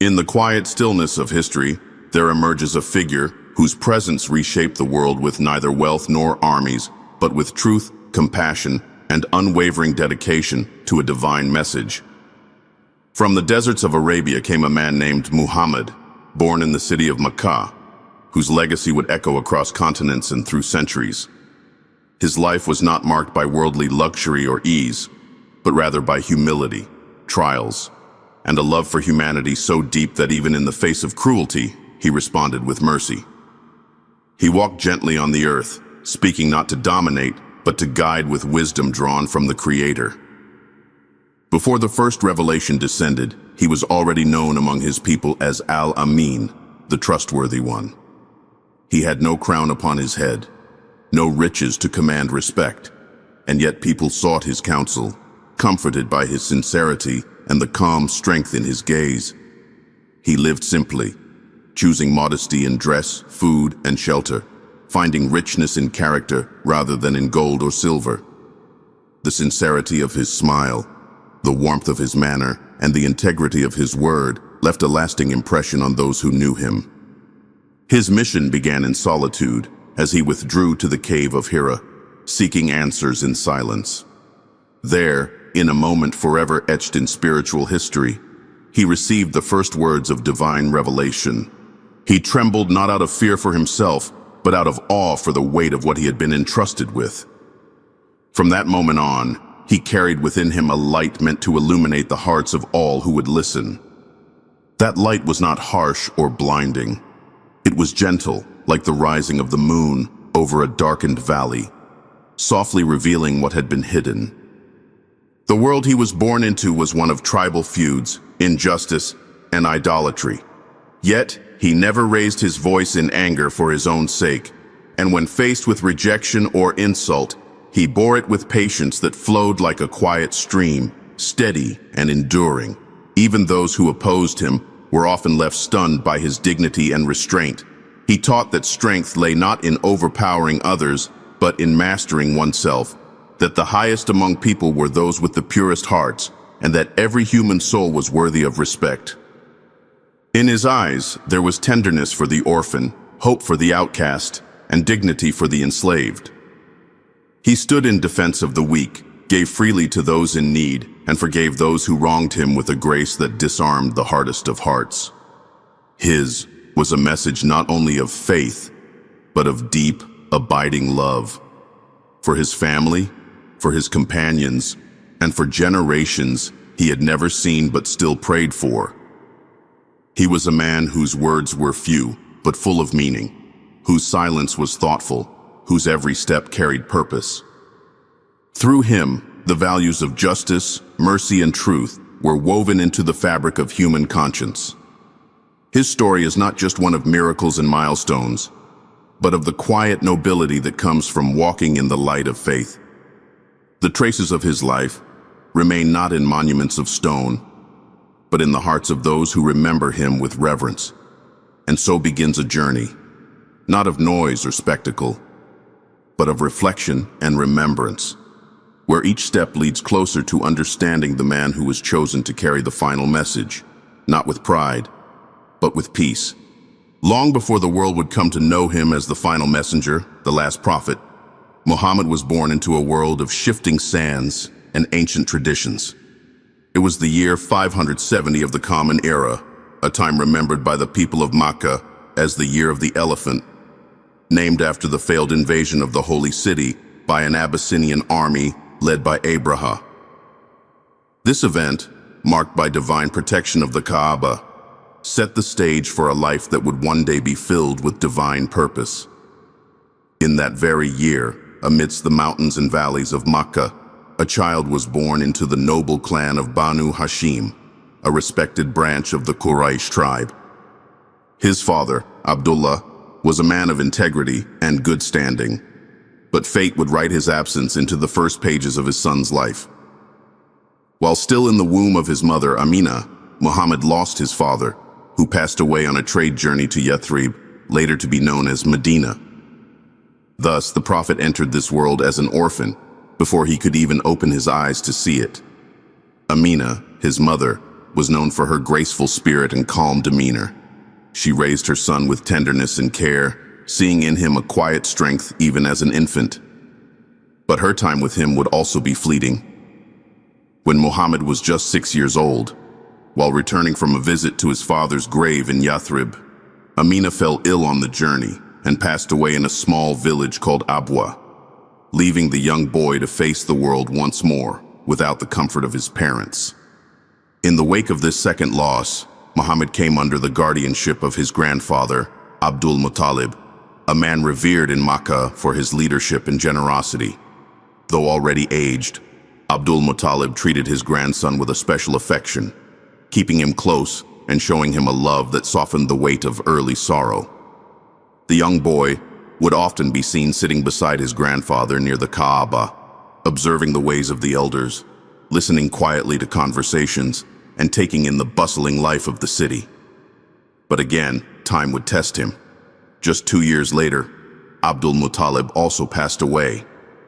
In the quiet stillness of history, there emerges a figure whose presence reshaped the world with neither wealth nor armies, but with truth, compassion, and unwavering dedication to a divine message. From the deserts of Arabia came a man named Muhammad, born in the city of Mecca, whose legacy would echo across continents and through centuries. His life was not marked by worldly luxury or ease, but rather by humility, trials, and a love for humanity so deep that even in the face of cruelty, he responded with mercy. He walked gently on the earth, speaking not to dominate, but to guide with wisdom drawn from the Creator. Before the first revelation descended, he was already known among his people as Al-Amin, the trustworthy one. He had no crown upon his head, no riches to command respect, and yet people sought his counsel, comforted by his sincerity and the calm strength in his gaze. He lived simply, choosing modesty in dress, food, and shelter, finding richness in character rather than in gold or silver. The sincerity of his smile, the warmth of his manner, and the integrity of his word left a lasting impression on those who knew him. His mission began in solitude as he withdrew to the cave of Hira, seeking answers in silence. There, in a moment forever etched in spiritual history, he received the first words of divine revelation. He trembled not out of fear for himself, but out of awe for the weight of what he had been entrusted with. From that moment on, he carried within him a light meant to illuminate the hearts of all who would listen. That light was not harsh or blinding. It was gentle, like the rising of the moon over a darkened valley, softly revealing what had been hidden. The world he was born into was one of tribal feuds, injustice, and idolatry. Yet, he never raised his voice in anger for his own sake, and when faced with rejection or insult, he bore it with patience that flowed like a quiet stream, steady and enduring. Even those who opposed him were often left stunned by his dignity and restraint. He taught that strength lay not in overpowering others, but in mastering oneself, that the highest among people were those with the purest hearts, and that every human soul was worthy of respect. In his eyes, there was tenderness for the orphan, hope for the outcast, and dignity for the enslaved. He stood in defense of the weak, gave freely to those in need, and forgave those who wronged him with a grace that disarmed the hardest of hearts. His was a message not only of faith, but of deep, abiding love. For his family, for his companions, and for generations he had never seen but still prayed for. He was a man whose words were few, but full of meaning, whose silence was thoughtful, whose every step carried purpose. Through him, the values of justice, mercy, and truth were woven into the fabric of human conscience. His story is not just one of miracles and milestones, but of the quiet nobility that comes from walking in the light of faith. The traces of his life remain not in monuments of stone, but in the hearts of those who remember him with reverence. And so begins a journey, not of noise or spectacle, but of reflection and remembrance, where each step leads closer to understanding the man who was chosen to carry the final message, not with pride, but with peace. Long before the world would come to know him as the final messenger, the last prophet, Muhammad was born into a world of shifting sands and ancient traditions. It was the year 570 of the Common Era, a time remembered by the people of Makkah as the Year of the Elephant, named after the failed invasion of the Holy City by an Abyssinian army led by Abraha. This event, marked by divine protection of the Kaaba, set the stage for a life that would one day be filled with divine purpose. In that very year, amidst the mountains and valleys of Makkah, a child was born into the noble clan of Banu Hashim, a respected branch of the Quraysh tribe. His father, Abdullah, was a man of integrity and good standing, but fate would write his absence into the first pages of his son's life. While still in the womb of his mother, Amina, Muhammad lost his father, who passed away on a trade journey to Yathrib, later to be known as Medina. Thus, the prophet entered this world as an orphan, before he could even open his eyes to see it. Amina, his mother, was known for her graceful spirit and calm demeanor. She raised her son with tenderness and care, seeing in him a quiet strength even as an infant. But her time with him would also be fleeting. When Muhammad was just 6 years old, while returning from a visit to his father's grave in Yathrib, Amina fell ill on the journey and passed away in a small village called Abwa, leaving the young boy to face the world once more without the comfort of his parents. In the wake of this second loss, Muhammad came under the guardianship of his grandfather, Abdul Muttalib, a man revered in Makkah for his leadership and generosity. Though already aged, Abdul Muttalib treated his grandson with a special affection, keeping him close and showing him a love that softened the weight of early sorrow. The young boy would often be seen sitting beside his grandfather near the Kaaba, observing the ways of the elders, listening quietly to conversations, and taking in the bustling life of the city. But again, time would test him. Just 2 years later, Abdul Muttalib also passed away,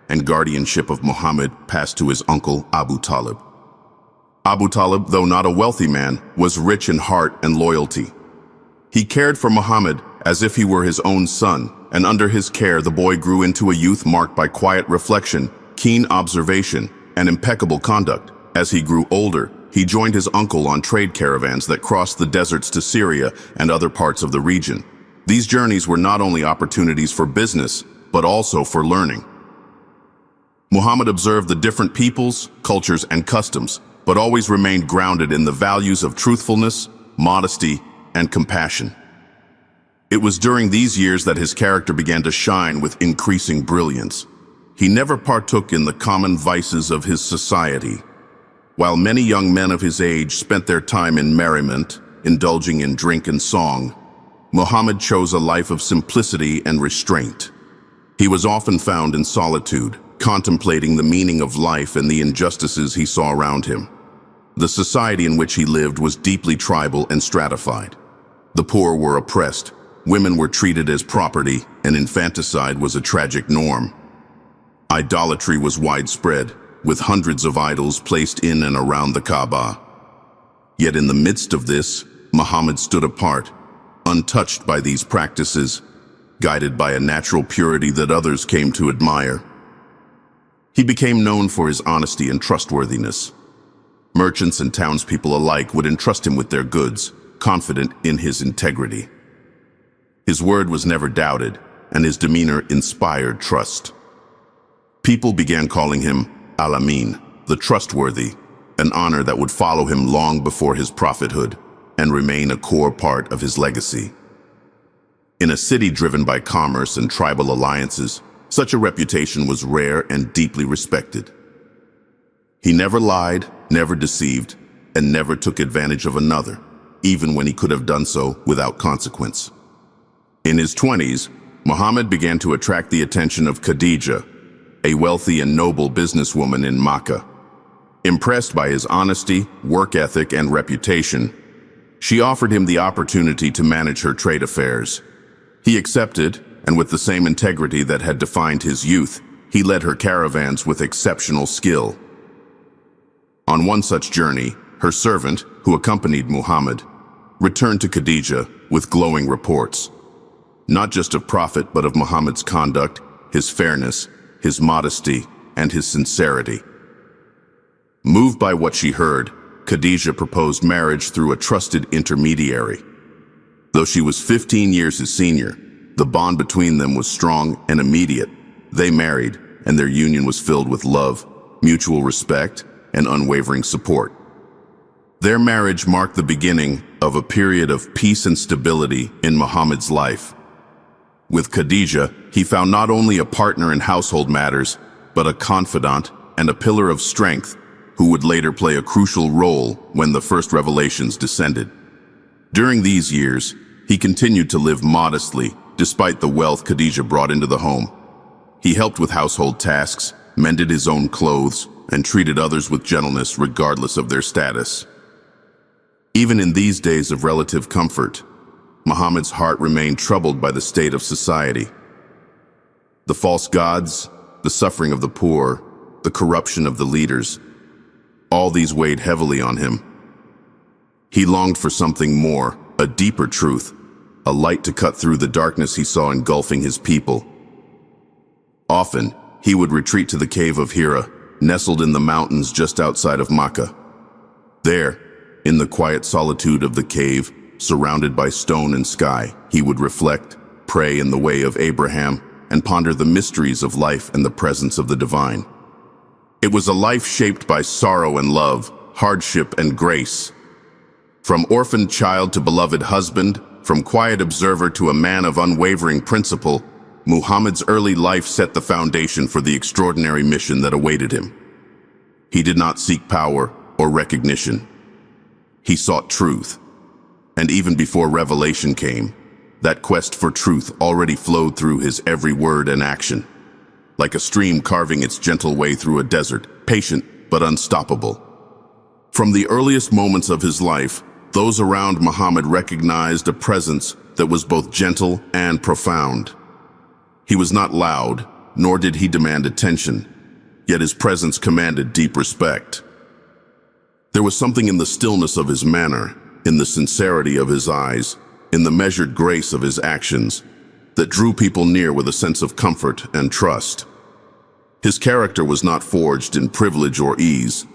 and guardianship of Muhammad passed to his uncle Abu Talib. Abu Talib, though not a wealthy man, was rich in heart and loyalty. He cared for Muhammad as if he were his own son, and under his care the boy grew into a youth marked by quiet reflection, keen observation, and impeccable conduct. As he grew older, he joined his uncle on trade caravans that crossed the deserts to Syria and other parts of the region. These journeys were not only opportunities for business, but also for learning. Muhammad observed the different peoples, cultures, and customs, but always remained grounded in the values of truthfulness, modesty, and compassion. It was during these years that his character began to shine with increasing brilliance. He never partook in the common vices of his society. While many young men of his age spent their time in merriment, indulging in drink and song, Muhammad chose a life of simplicity and restraint. He was often found in solitude, contemplating the meaning of life and the injustices he saw around him. The society in which he lived was deeply tribal and stratified. The poor were oppressed, women were treated as property, and infanticide was a tragic norm. Idolatry was widespread, with hundreds of idols placed in and around the Kaaba. Yet in the midst of this, Muhammad stood apart, untouched by these practices, guided by a natural purity that others came to admire. He became known for his honesty and trustworthiness. Merchants and townspeople alike would entrust him with their goods, confident in his integrity. His word was never doubted, and his demeanor inspired trust. People began calling him Al-Amin, the trustworthy, an honor that would follow him long before his prophethood and remain a core part of his legacy. In a city driven by commerce and tribal alliances, such a reputation was rare and deeply respected. He never lied, never deceived, and never took advantage of another, even when he could have done so without consequence. In his 20s, Muhammad began to attract the attention of Khadija, a wealthy and noble businesswoman in Makkah. Impressed by his honesty, work ethic, and reputation, she offered him the opportunity to manage her trade affairs. He accepted, and with the same integrity that had defined his youth, he led her caravans with exceptional skill. On one such journey, her servant, who accompanied Muhammad, returned to Khadija with glowing reports, not just of Prophet but of Muhammad's conduct, his fairness, his modesty, and his sincerity. Moved by what she heard, Khadija proposed marriage through a trusted intermediary. Though she was 15 years his senior, the bond between them was strong and immediate. They married, and their union was filled with love, mutual respect, and unwavering support. Their marriage marked the beginning of a period of peace and stability in Muhammad's life. With Khadija, he found not only a partner in household matters, but a confidant and a pillar of strength who would later play a crucial role when the first revelations descended. During these years, he continued to live modestly despite the wealth Khadija brought into the home. He helped with household tasks, mended his own clothes, and treated others with gentleness regardless of their status. Even in these days of relative comfort, Muhammad's heart remained troubled by the state of society. The false gods, the suffering of the poor, the corruption of the leaders, all these weighed heavily on him. He longed for something more, a deeper truth, a light to cut through the darkness he saw engulfing his people. Often, he would retreat to the cave of Hira, nestled in the mountains just outside of Makkah. There, in the quiet solitude of the cave, surrounded by stone and sky, he would reflect, pray in the way of Abraham, and ponder the mysteries of life and the presence of the divine. It was a life shaped by sorrow and love, hardship and grace. From orphaned child to beloved husband, from quiet observer to a man of unwavering principle, Muhammad's early life set the foundation for the extraordinary mission that awaited him. He did not seek power or recognition. He sought truth. And even before revelation came, that quest for truth already flowed through his every word and action, like a stream carving its gentle way through a desert, patient but unstoppable. From the earliest moments of his life, those around Muhammad recognized a presence that was both gentle and profound. He was not loud, nor did he demand attention, yet his presence commanded deep respect. There was something in the stillness of his manner, in the sincerity of his eyes, in the measured grace of his actions, that drew people near with a sense of comfort and trust. His character was not forged in privilege or ease,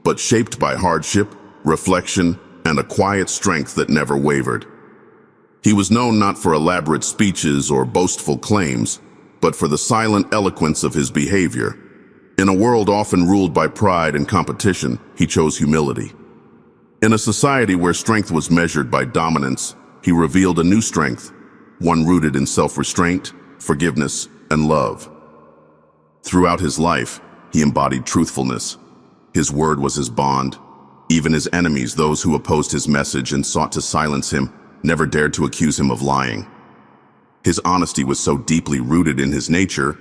but shaped by hardship, reflection, and a quiet strength that never wavered. He was known not for elaborate speeches or boastful claims, but for the silent eloquence of his behavior. In a world often ruled by pride and competition, he chose humility. In a society where strength was measured by dominance, he revealed a new strength, one rooted in self-restraint, forgiveness, and love. Throughout his life, he embodied truthfulness. His word was his bond. Even his enemies, those who opposed his message and sought to silence him, never dared to accuse him of lying. His honesty was so deeply rooted in his nature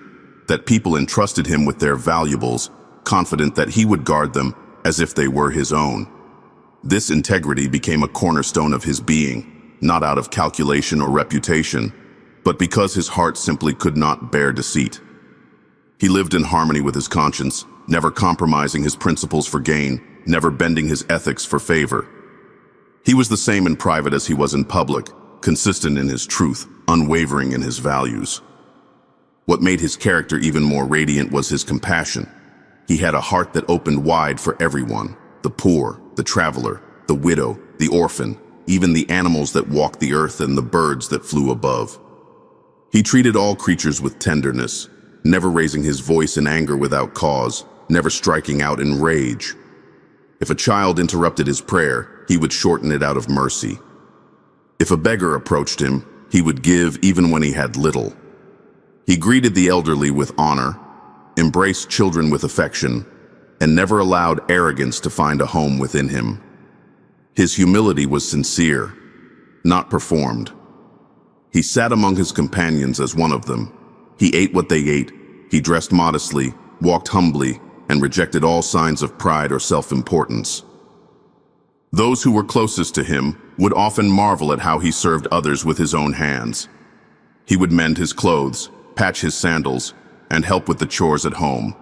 that people entrusted him with their valuables, confident that he would guard them as if they were his own. This integrity became a cornerstone of his being, not out of calculation or reputation, but because his heart simply could not bear deceit. He lived in harmony with his conscience, never compromising his principles for gain, never bending his ethics for favor. He was the same in private as he was in public, consistent in his truth, unwavering in his values. What made his character even more radiant was his compassion. He had a heart that opened wide for everyone, the poor, the traveler, the widow, the orphan, even the animals that walked the earth and the birds that flew above. He treated all creatures with tenderness, never raising his voice in anger without cause, never striking out in rage. If a child interrupted his prayer, he would shorten it out of mercy. If a beggar approached him, he would give even when he had little. He greeted the elderly with honor, embraced children with affection, and never allowed arrogance to find a home within him. His humility was sincere, not performed. He sat among his companions as one of them. He ate what they ate, he dressed modestly, walked humbly, and rejected all signs of pride or self-importance. Those who were closest to him would often marvel at how he served others with his own hands. He would mend his clothes, patch his sandals, and help with the chores at home.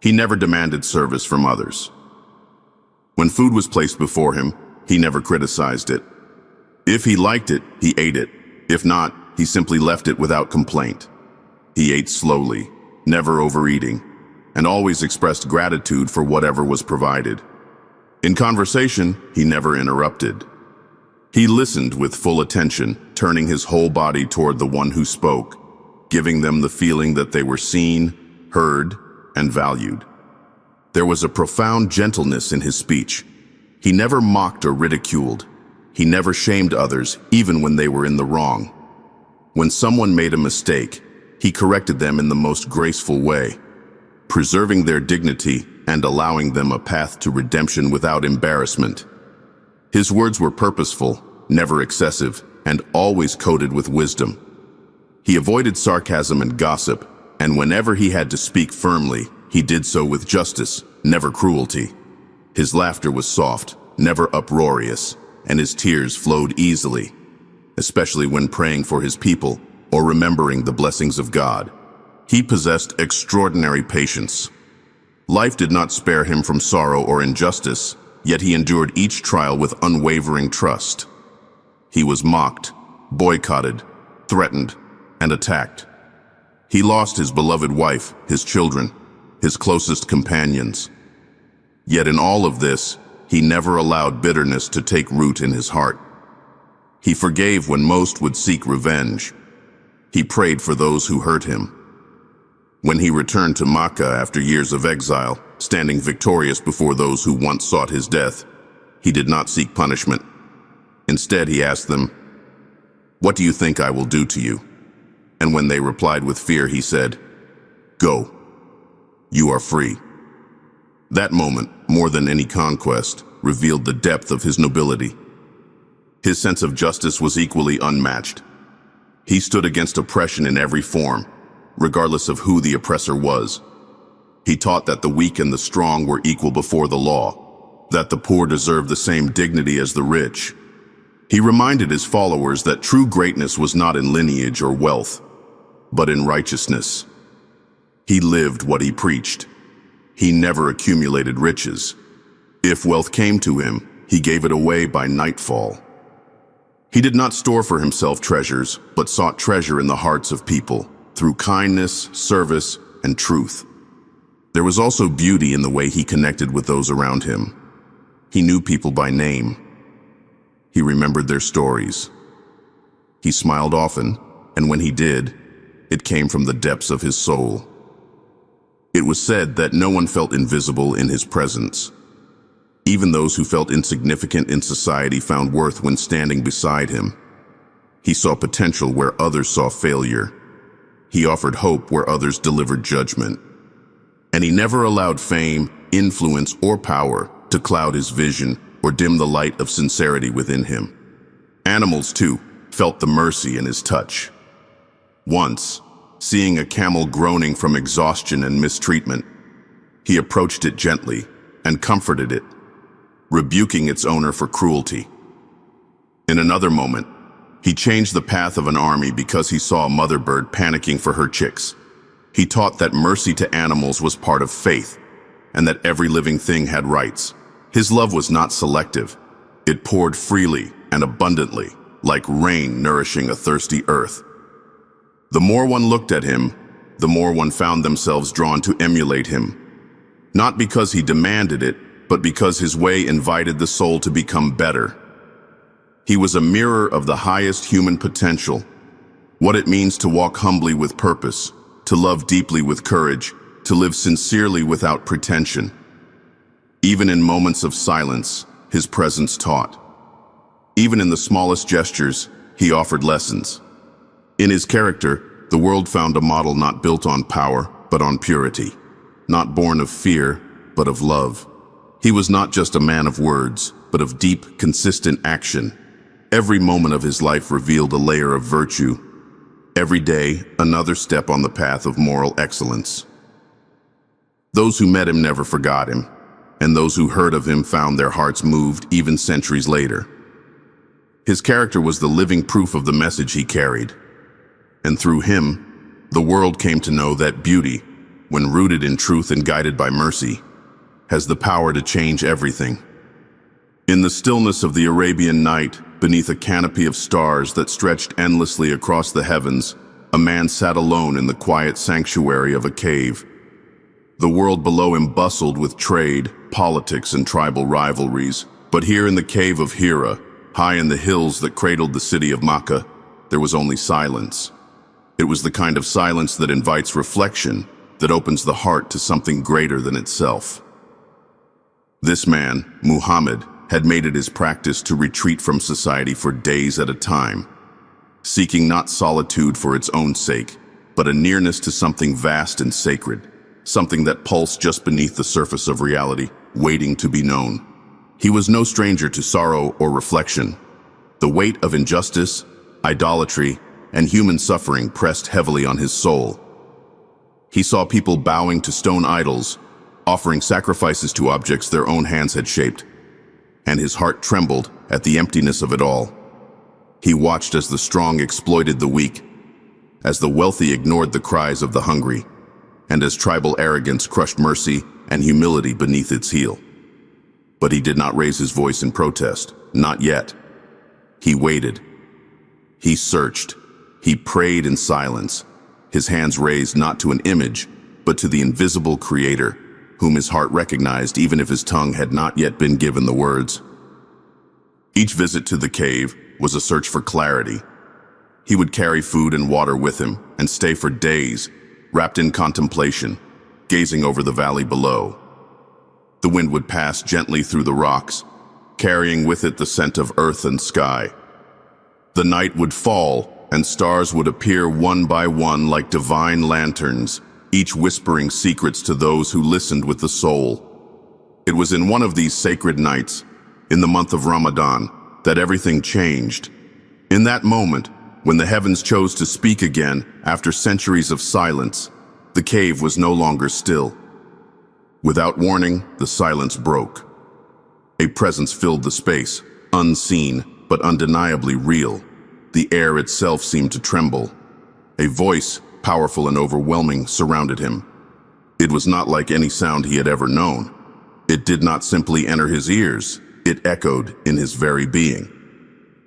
He never demanded service from others. When food was placed before him, he never criticized it. If he liked it, he ate it. If not, he simply left it without complaint. He ate slowly, never overeating, and always expressed gratitude for whatever was provided. In conversation, he never interrupted. He listened with full attention, turning his whole body toward the one who spoke, giving them the feeling that they were seen, heard, and valued. There was a profound gentleness in his speech. He never mocked or ridiculed. He never shamed others, even when they were in the wrong. When someone made a mistake, he corrected them in the most graceful way, preserving their dignity and allowing them a path to redemption without embarrassment. His words were purposeful, never excessive, and always coated with wisdom. He avoided sarcasm and gossip, and whenever he had to speak firmly, he did so with justice, never cruelty. His laughter was soft, never uproarious, and his tears flowed easily, especially when praying for his people or remembering the blessings of God. He possessed extraordinary patience. Life did not spare him from sorrow or injustice, yet he endured each trial with unwavering trust. He was mocked, boycotted, threatened, and attacked. He lost his beloved wife, his children, his closest companions. Yet in all of this, he never allowed bitterness to take root in his heart. He forgave when most would seek revenge. He prayed for those who hurt him. When he returned to Makkah after years of exile, standing victorious before those who once sought his death, he did not seek punishment. Instead, he asked them, "What do you think I will do to you?" And when they replied with fear, he said, "Go. You are free." That moment, more than any conquest, revealed the depth of his nobility. His sense of justice was equally unmatched. He stood against oppression in every form, regardless of who the oppressor was. He taught that the weak and the strong were equal before the law, that the poor deserved the same dignity as the rich. He reminded his followers that true greatness was not in lineage or wealth, but in righteousness. He lived what he preached. He never accumulated riches. If wealth came to him, he gave it away by nightfall. He did not store for himself treasures, but sought treasure in the hearts of people, through kindness, service, and truth. There was also beauty in the way he connected with those around him. He knew people by name. He remembered their stories. He smiled often, and when he did, it came from the depths of his soul. It was said that no one felt invisible in his presence. Even those who felt insignificant in society found worth when standing beside him. He saw potential where others saw failure. He offered hope where others delivered judgment. And he never allowed fame, influence, or power to cloud his vision or dim the light of sincerity within him. Animals, too, felt the mercy in his touch. Once, seeing a camel groaning from exhaustion and mistreatment, he approached it gently and comforted it, rebuking its owner for cruelty. In another moment, he changed the path of an army because he saw a mother bird panicking for her chicks. He taught that mercy to animals was part of faith, and that every living thing had rights. His love was not selective. It poured freely and abundantly, like rain nourishing a thirsty earth. The more one looked at him, the more one found themselves drawn to emulate him. Not because he demanded it, but because his way invited the soul to become better. He was a mirror of the highest human potential, what it means to walk humbly with purpose, to love deeply with courage, to live sincerely without pretension. Even in moments of silence, his presence taught. Even in the smallest gestures, he offered lessons. In his character, the world found a model not built on power, but on purity, not born of fear, but of love. He was not just a man of words, but of deep, consistent action. Every moment of his life revealed a layer of virtue. Every day, another step on the path of moral excellence. Those who met him never forgot him, and those who heard of him found their hearts moved even centuries later. His character was the living proof of the message he carried. And through him, the world came to know that beauty, when rooted in truth and guided by mercy, has the power to change everything. In the stillness of the Arabian night, beneath a canopy of stars that stretched endlessly across the heavens, a man sat alone in the quiet sanctuary of a cave. The world below him bustled with trade, politics, and tribal rivalries, but here in the cave of Hira, high in the hills that cradled the city of Makkah, there was only silence. It was the kind of silence that invites reflection, that opens the heart to something greater than itself. This man, Muhammad, had made it his practice to retreat from society for days at a time, seeking not solitude for its own sake, but a nearness to something vast and sacred, something that pulsed just beneath the surface of reality, waiting to be known. He was no stranger to sorrow or reflection. The weight of injustice, idolatry, and human suffering pressed heavily on his soul. He saw people bowing to stone idols, offering sacrifices to objects their own hands had shaped, and his heart trembled at the emptiness of it all. He watched as the strong exploited the weak, as the wealthy ignored the cries of the hungry, and as tribal arrogance crushed mercy and humility beneath its heel. But he did not raise his voice in protest. Not yet. He waited. He searched. He prayed in silence, his hands raised not to an image, but to the invisible Creator, whom his heart recognized even if his tongue had not yet been given the words. Each visit to the cave was a search for clarity. He would carry food and water with him and stay for days, wrapped in contemplation, gazing over the valley below. The wind would pass gently through the rocks, carrying with it the scent of earth and sky. The night would fall, and stars would appear one by one like divine lanterns, each whispering secrets to those who listened with the soul. It was in one of these sacred nights, in the month of Ramadan, that everything changed. In that moment, when the heavens chose to speak again after centuries of silence, the cave was no longer still. Without warning, the silence broke. A presence filled the space, unseen but undeniably real. The air itself seemed to tremble. A voice, powerful and overwhelming, surrounded him. It was not like any sound he had ever known. It did not simply enter his ears, it echoed in his very being.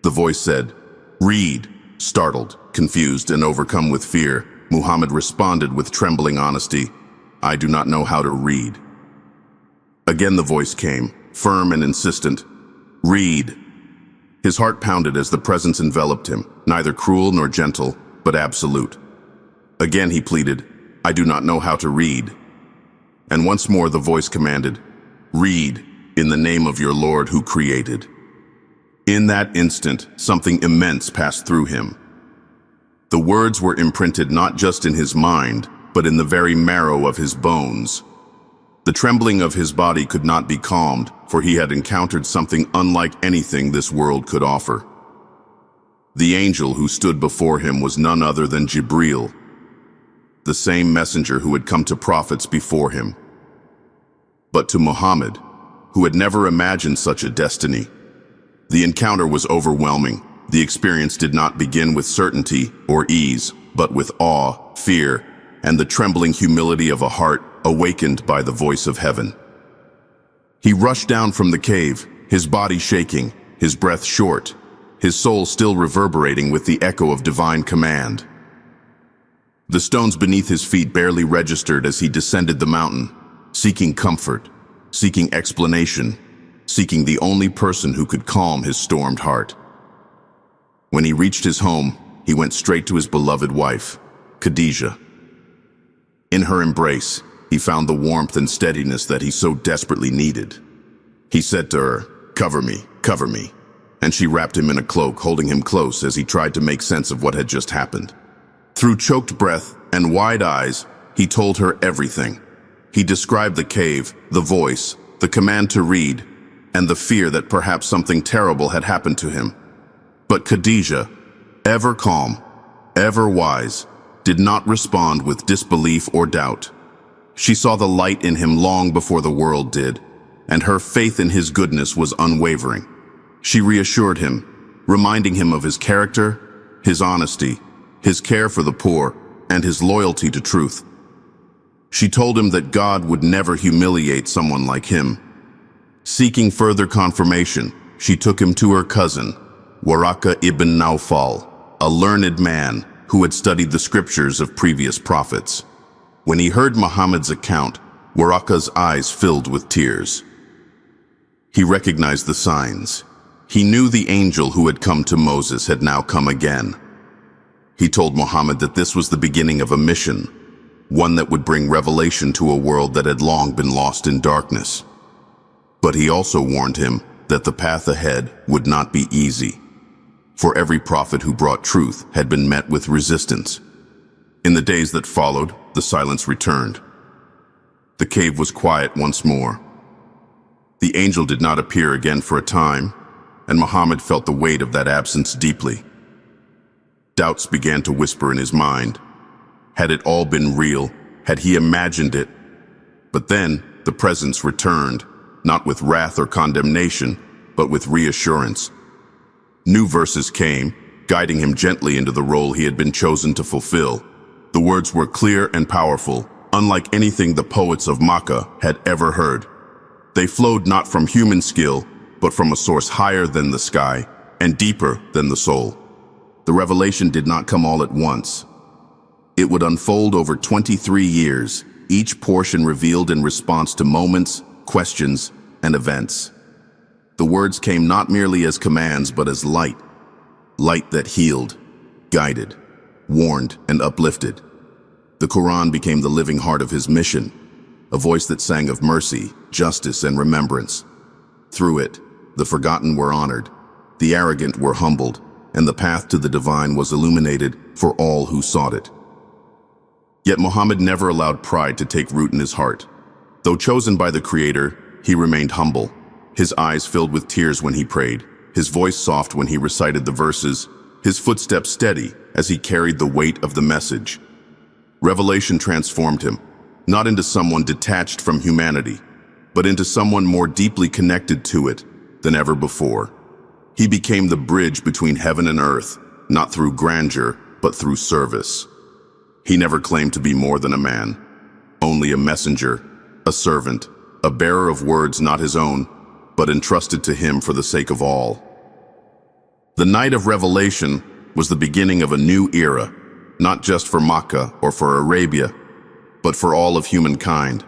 The voice said, "Read." Startled, confused, and overcome with fear, Muhammad responded with trembling honesty, "I do not know how to read." Again the voice came, firm and insistent, "Read." His heart pounded as the presence enveloped him, neither cruel nor gentle, but absolute. Again he pleaded, "I do not know how to read." And once more the voice commanded, "Read, in the name of your Lord who created." In that instant, something immense passed through him. The words were imprinted not just in his mind, but in the very marrow of his bones. The trembling of his body could not be calmed, for he had encountered something unlike anything this world could offer. The angel who stood before him was none other than Jibreel, the same messenger who had come to prophets before him. But to Muhammad, who had never imagined such a destiny, the encounter was overwhelming. The experience did not begin with certainty or ease, but with awe, fear, and the trembling humility of a heart awakened by the voice of heaven. He rushed down from the cave, his body shaking, his breath short, his soul still reverberating with the echo of divine command. The stones beneath his feet barely registered as he descended the mountain, seeking comfort, seeking explanation, seeking the only person who could calm his stormed heart. When he reached his home, he went straight to his beloved wife, Khadijah. In her embrace, he found the warmth and steadiness that he so desperately needed. He said to her, "Cover me, cover me," and she wrapped him in a cloak, holding him close as he tried to make sense of what had just happened. Through choked breath and wide eyes, he told her everything. He described the cave, the voice, the command to read, and the fear that perhaps something terrible had happened to him. But Khadijah, ever calm, ever wise, did not respond with disbelief or doubt. She saw the light in him long before the world did, and her faith in his goodness was unwavering. She reassured him, reminding him of his character, his honesty, his care for the poor, and his loyalty to truth. She told him that God would never humiliate someone like him. Seeking further confirmation, she took him to her cousin, Waraka ibn Nawfal, a learned man who had studied the scriptures of previous prophets. When he heard Muhammad's account, Waraka's eyes filled with tears. He recognized the signs. He knew the angel who had come to Moses had now come again. He told Muhammad that this was the beginning of a mission, one that would bring revelation to a world that had long been lost in darkness. But he also warned him that the path ahead would not be easy, for every prophet who brought truth had been met with resistance. In the days that followed, the silence returned. The cave was quiet once more. The angel did not appear again for a time, and Muhammad felt the weight of that absence deeply. Doubts began to whisper in his mind. Had it all been real? Had he imagined it? But then the presence returned, not with wrath or condemnation, but with reassurance. New verses came, guiding him gently into the role he had been chosen to fulfill. The words were clear and powerful, unlike anything the poets of Makkah had ever heard. They flowed not from human skill, but from a source higher than the sky and deeper than the soul. The revelation did not come all at once. It would unfold over 23 years, each portion revealed in response to moments, questions, and events. The words came not merely as commands, but as light. Light that healed, guided, warned, and uplifted. The Qur'an became the living heart of his mission, a voice that sang of mercy, justice, and remembrance. Through it, the forgotten were honored, the arrogant were humbled, and the path to the divine was illuminated for all who sought it. Yet Muhammad never allowed pride to take root in his heart. Though chosen by the Creator, he remained humble, his eyes filled with tears when he prayed, his voice soft when he recited the verses, his footsteps steady as he carried the weight of the message. Revelation transformed him, not into someone detached from humanity, but into someone more deeply connected to it than ever before. He became the bridge between heaven and earth, not through grandeur, but through service. He never claimed to be more than a man, only a messenger, a servant, a bearer of words not his own, but entrusted to him for the sake of all. The night of revelation was the beginning of a new era, not just for Makkah or for Arabia, but for all of humankind.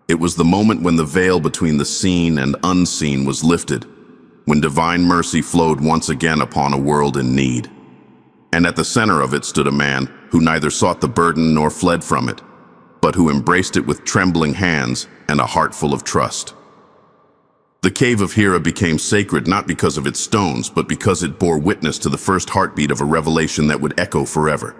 It was the moment when the veil between the seen and unseen was lifted, when divine mercy flowed once again upon a world in need. And at the center of it stood a man who neither sought the burden nor fled from it, but who embraced it with trembling hands and a heart full of trust. The cave of Hira became sacred not because of its stones, but because it bore witness to the first heartbeat of a revelation that would echo forever.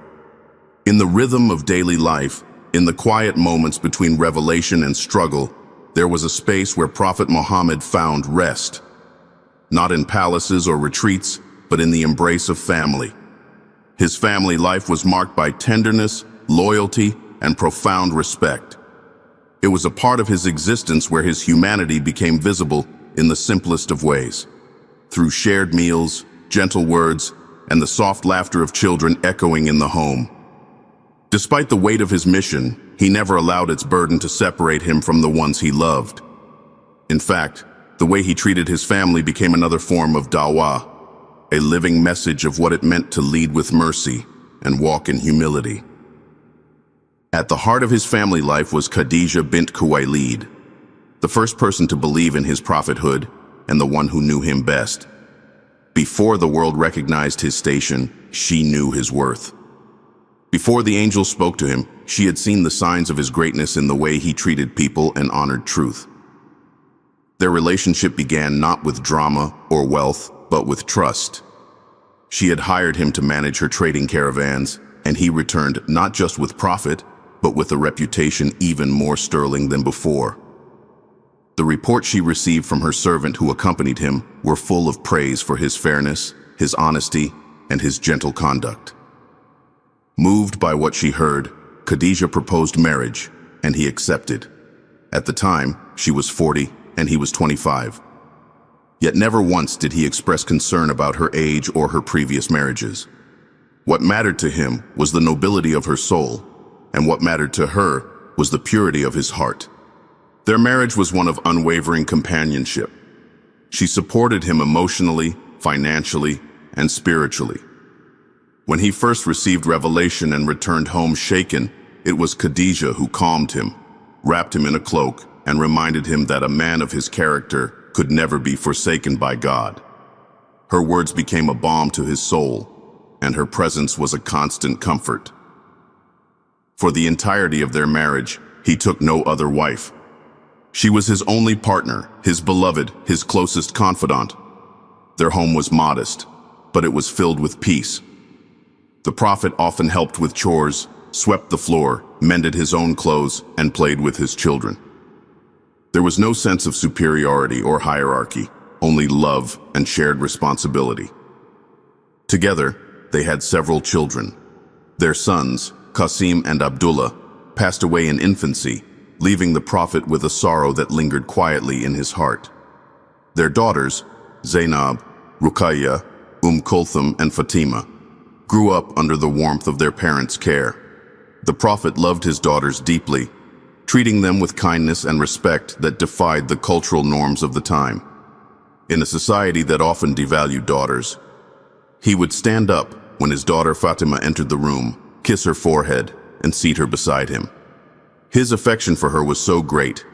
In the rhythm of daily life, in the quiet moments between revelation and struggle, there was a space where Prophet Muhammad found rest. Not in palaces or retreats, but in the embrace of family. His family life was marked by tenderness, loyalty, and profound respect. It was a part of his existence where his humanity became visible in the simplest of ways, through shared meals, gentle words, and the soft laughter of children echoing in the home. Despite the weight of his mission, he never allowed its burden to separate him from the ones he loved. In fact, the way he treated his family became another form of Dawah, a living message of what it meant to lead with mercy and walk in humility. At the heart of his family life was Khadija bint Khuwaylid, the first person to believe in his prophethood and the one who knew him best. Before the world recognized his station, she knew his worth. Before the angels spoke to him, she had seen the signs of his greatness in the way he treated people and honored truth. Their relationship began not with drama or wealth, but with trust. She had hired him to manage her trading caravans, and he returned not just with profit, but with a reputation even more sterling than before. The reports she received from her servant who accompanied him were full of praise for his fairness, his honesty, and his gentle conduct. Moved by what she heard, Khadija proposed marriage, and he accepted. At the time, she was 40 and he was 25. Yet never once did he express concern about her age or her previous marriages. What mattered to him was the nobility of her soul, and what mattered to her was the purity of his heart. Their marriage was one of unwavering companionship. She supported him emotionally, financially, and spiritually. When he first received revelation and returned home shaken, it was Khadija who calmed him, wrapped him in a cloak, and reminded him that a man of his character could never be forsaken by God. Her words became a balm to his soul, and her presence was a constant comfort. For the entirety of their marriage, he took no other wife. She was his only partner, his beloved, his closest confidant. Their home was modest, but it was filled with peace. The Prophet often helped with chores, swept the floor, mended his own clothes, and played with his children. There was no sense of superiority or hierarchy, only love and shared responsibility. Together, they had several children. Their sons, Qasim and Abdullah, passed away in infancy, leaving the Prophet with a sorrow that lingered quietly in his heart. Their daughters, Zainab, Ruqayya, Kulthum, and Fatima, grew up under the warmth of their parents' care. The Prophet loved his daughters deeply, treating them with kindness and respect that defied the cultural norms of the time. In a society that often devalued daughters, he would stand up when his daughter Fatima entered the room, kiss her forehead, and seat her beside him. His affection for her was so great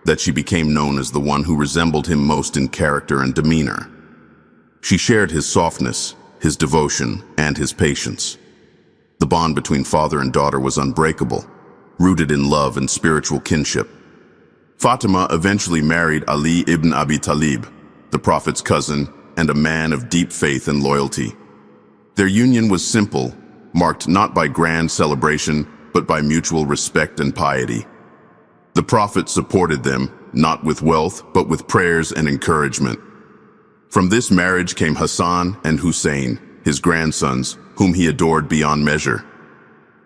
that she became known as the one who resembled him most in character and demeanor. She shared his softness, his devotion, and his patience. The bond between father and daughter was unbreakable, rooted in love and spiritual kinship. Fatima eventually married Ali ibn Abi Talib, the Prophet's cousin and a man of deep faith and loyalty. Their union was simple, marked not by grand celebration, but by mutual respect and piety. The Prophet supported them, not with wealth, but with prayers and encouragement. From this marriage came Hassan and Hussein, his grandsons, whom he adored beyond measure.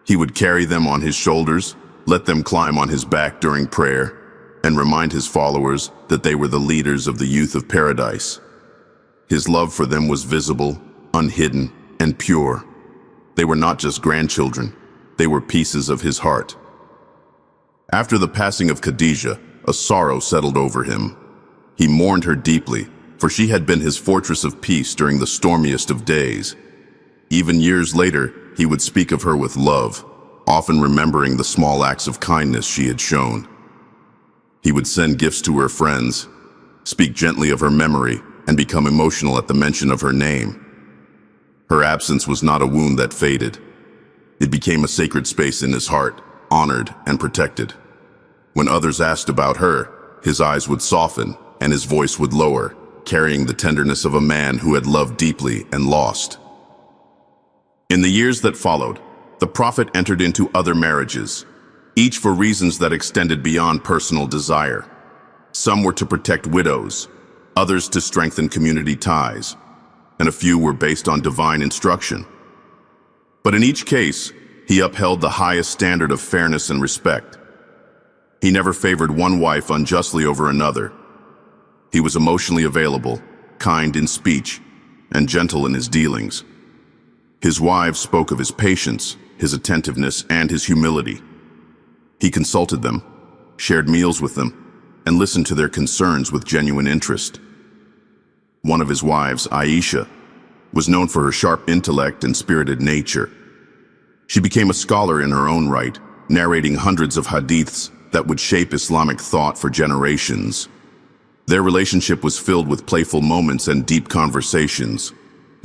He would carry them on his shoulders, let them climb on his back during prayer, and remind his followers that they were the leaders of the youth of paradise. His love for them was visible, unhidden, and pure. They were not just grandchildren, they were pieces of his heart. After the passing of Khadijah, a sorrow settled over him. He mourned her deeply, for she had been his fortress of peace during the stormiest of days. Even years later, he would speak of her with love, often remembering the small acts of kindness she had shown. He would send gifts to her friends, speak gently of her memory, and become emotional at the mention of her name. Her absence was not a wound that faded. It became a sacred space in his heart, honored and protected. When others asked about her, his eyes would soften and his voice would lower, carrying the tenderness of a man who had loved deeply and lost. In the years that followed, the Prophet entered into other marriages, each for reasons that extended beyond personal desire. Some were to protect widows, others to strengthen community ties, and a few were based on divine instruction. But in each case, he upheld the highest standard of fairness and respect. He never favored one wife unjustly over another. He was emotionally available, kind in speech, and gentle in his dealings. His wives spoke of his patience, his attentiveness, and his humility. He consulted them, shared meals with them, and listened to their concerns with genuine interest. One of his wives, Aisha, was known for her sharp intellect and spirited nature. She became a scholar in her own right, narrating hundreds of hadiths that would shape Islamic thought for generations. Their relationship was filled with playful moments and deep conversations,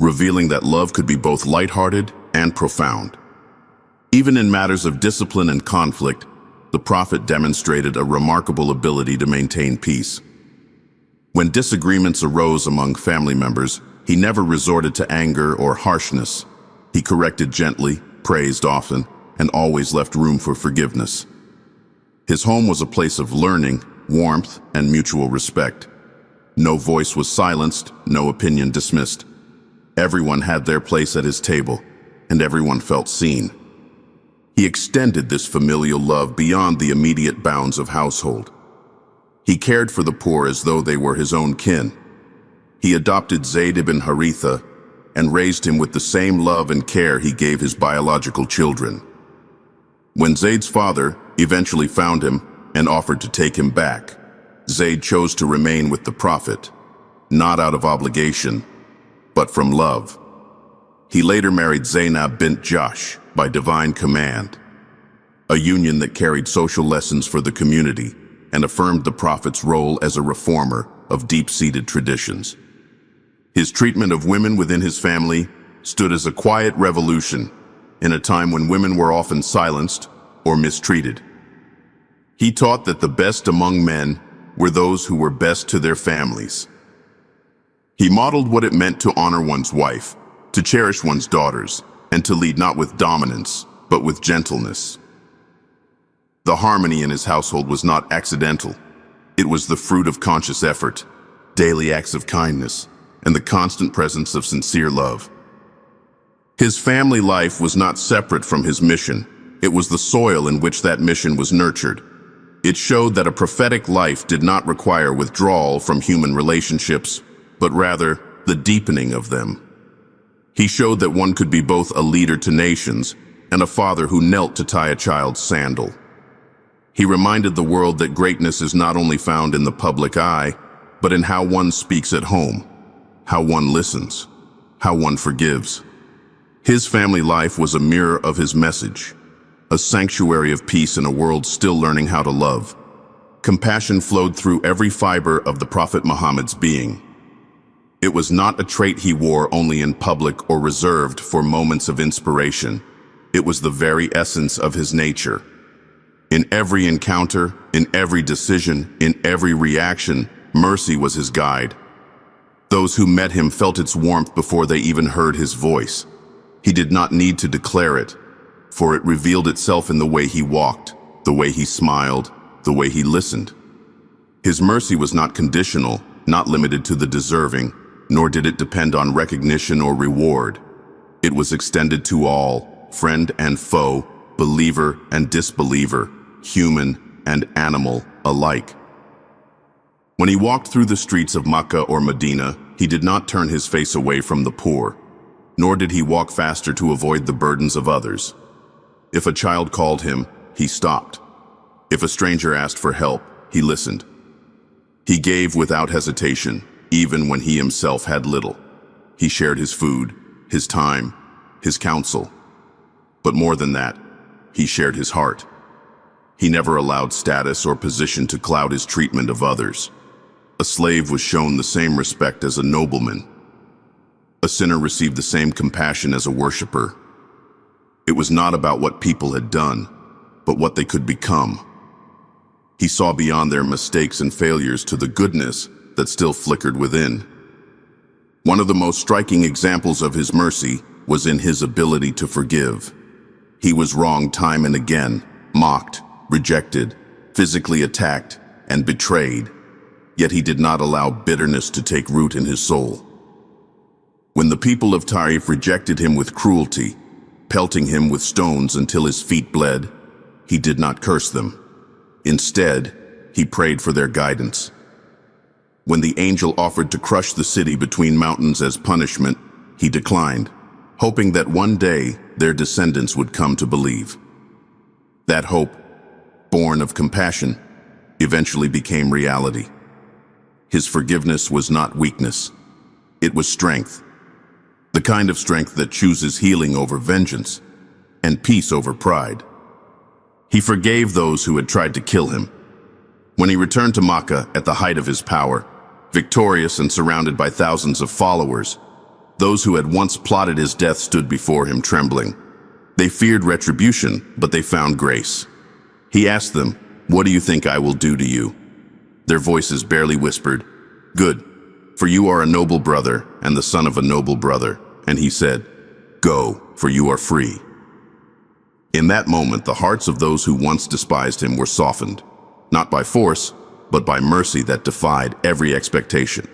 revealing that love could be both lighthearted and profound. Even in matters of discipline and conflict, the Prophet demonstrated a remarkable ability to maintain peace. When disagreements arose among family members, he never resorted to anger or harshness. He corrected gently, praised often, and always left room for forgiveness. His home was a place of learning, warmth, and mutual respect. No voice was silenced, no opinion dismissed. Everyone had their place at his table, and everyone felt seen. He extended this familial love beyond the immediate bounds of household. He cared for the poor as though they were his own kin. He adopted Zayd ibn Haritha and raised him with the same love and care he gave his biological children. When Zayd's father eventually found him and offered to take him back, Zayd chose to remain with the Prophet, not out of obligation, but from love. He later married Zainab bint Jahsh by divine command, a union that carried social lessons for the community and affirmed the Prophet's role as a reformer of deep-seated traditions. His treatment of women within his family stood as a quiet revolution in a time when women were often silenced or mistreated. He taught that the best among men were those who were best to their families. He modeled what it meant to honor one's wife, to cherish one's daughters, and to lead not with dominance, but with gentleness. The harmony in his household was not accidental. It was the fruit of conscious effort, daily acts of kindness, and the constant presence of sincere love. His family life was not separate from his mission. It was the soil in which that mission was nurtured. It showed that a prophetic life did not require withdrawal from human relationships, but rather the deepening of them. He showed that one could be both a leader to nations and a father who knelt to tie a child's sandal. He reminded the world that greatness is not only found in the public eye, but in how one speaks at home, how one listens, how one forgives. His family life was a mirror of his message, a sanctuary of peace in a world still learning how to love. Compassion flowed through every fiber of the Prophet Muhammad's being. It was not a trait he wore only in public or reserved for moments of inspiration. It was the very essence of his nature. In every encounter, in every decision, in every reaction, mercy was his guide. Those who met him felt its warmth before they even heard his voice. He did not need to declare it, for it revealed itself in the way he walked, the way he smiled, the way he listened. His mercy was not conditional, not limited to the deserving, nor did it depend on recognition or reward. It was extended to all, friend and foe, believer and disbeliever, human and animal alike. When he walked through the streets of Makkah or Medina, he did not turn his face away from the poor, nor did he walk faster to avoid the burdens of others. If a child called him, he stopped. If a stranger asked for help, he listened. He gave without hesitation, even when he himself had little. He shared his food, his time, his counsel. But more than that, he shared his heart. He never allowed status or position to cloud his treatment of others. A slave was shown the same respect as a nobleman. A sinner received the same compassion as a worshiper. It was not about what people had done, but what they could become. He saw beyond their mistakes and failures to the goodness that still flickered within. One of the most striking examples of his mercy was in his ability to forgive. He was wronged time and again, mocked, rejected, physically attacked, and betrayed. Yet he did not allow bitterness to take root in his soul. When the people of Taif rejected him with cruelty, pelting him with stones until his feet bled, he did not curse them. Instead, he prayed for their guidance. When the angel offered to crush the city between mountains as punishment, he declined, hoping that one day their descendants would come to believe. That hope, born of compassion, eventually became reality. His forgiveness was not weakness. It was strength. The kind of strength that chooses healing over vengeance and peace over pride. He forgave those who had tried to kill him. When he returned to Makkah at the height of his power, victorious and surrounded by thousands of followers, those who had once plotted his death stood before him trembling. They feared retribution, but they found grace. He asked them, "What do you think I will do to you?" Their voices barely whispered, "Good, for you are a noble brother and the son of a noble brother." And he said, "Go, for you are free." In that moment, the hearts of those who once despised him were softened, not by force, but by mercy that defied every expectation.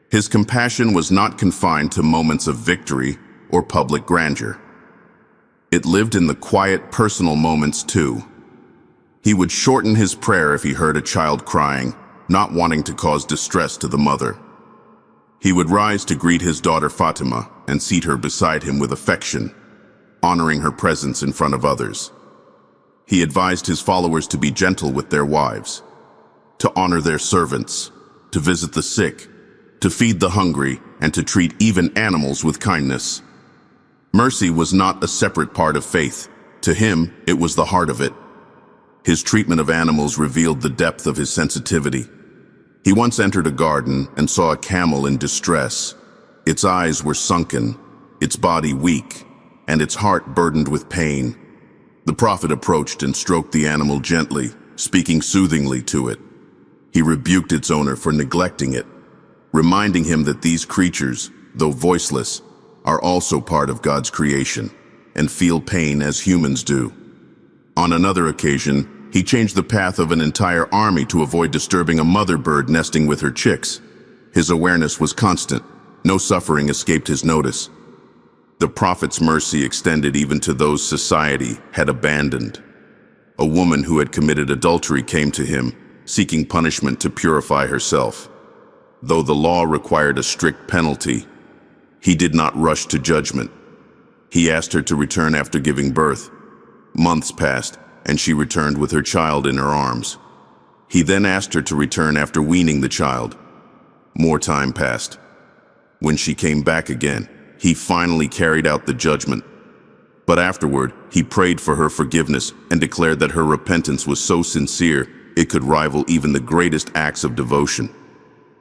His compassion was not confined to moments of victory or public grandeur. It lived in the quiet, personal moments too. He would shorten his prayer if he heard a child crying, not wanting to cause distress to the mother. He would rise to greet his daughter Fatima and seat her beside him with affection, honoring her presence in front of others. He advised his followers to be gentle with their wives, to honor their servants, to visit the sick, to feed the hungry, and to treat even animals with kindness. Mercy was not a separate part of faith. To him, it was the heart of it. His treatment of animals revealed the depth of his sensitivity. He once entered a garden and saw a camel in distress. Its eyes were sunken, its body weak, and its heart burdened with pain. The Prophet approached and stroked the animal gently, speaking soothingly to it. He rebuked its owner for neglecting it, reminding him that these creatures, though voiceless, are also part of God's creation and feel pain as humans do. On another occasion, he changed the path of an entire army to avoid disturbing a mother bird nesting with her chicks. His awareness was constant. No suffering escaped his notice. The Prophet's mercy extended even to those society had abandoned. A woman who had committed adultery came to him, seeking punishment to purify herself. Though the law required a strict penalty, he did not rush to judgment. He asked her to return after giving birth. Months passed, and she returned with her child in her arms. He then asked her to return after weaning the child. More time passed. When she came back again, he finally carried out the judgment. But afterward, he prayed for her forgiveness and declared that her repentance was so sincere it could rival even the greatest acts of devotion.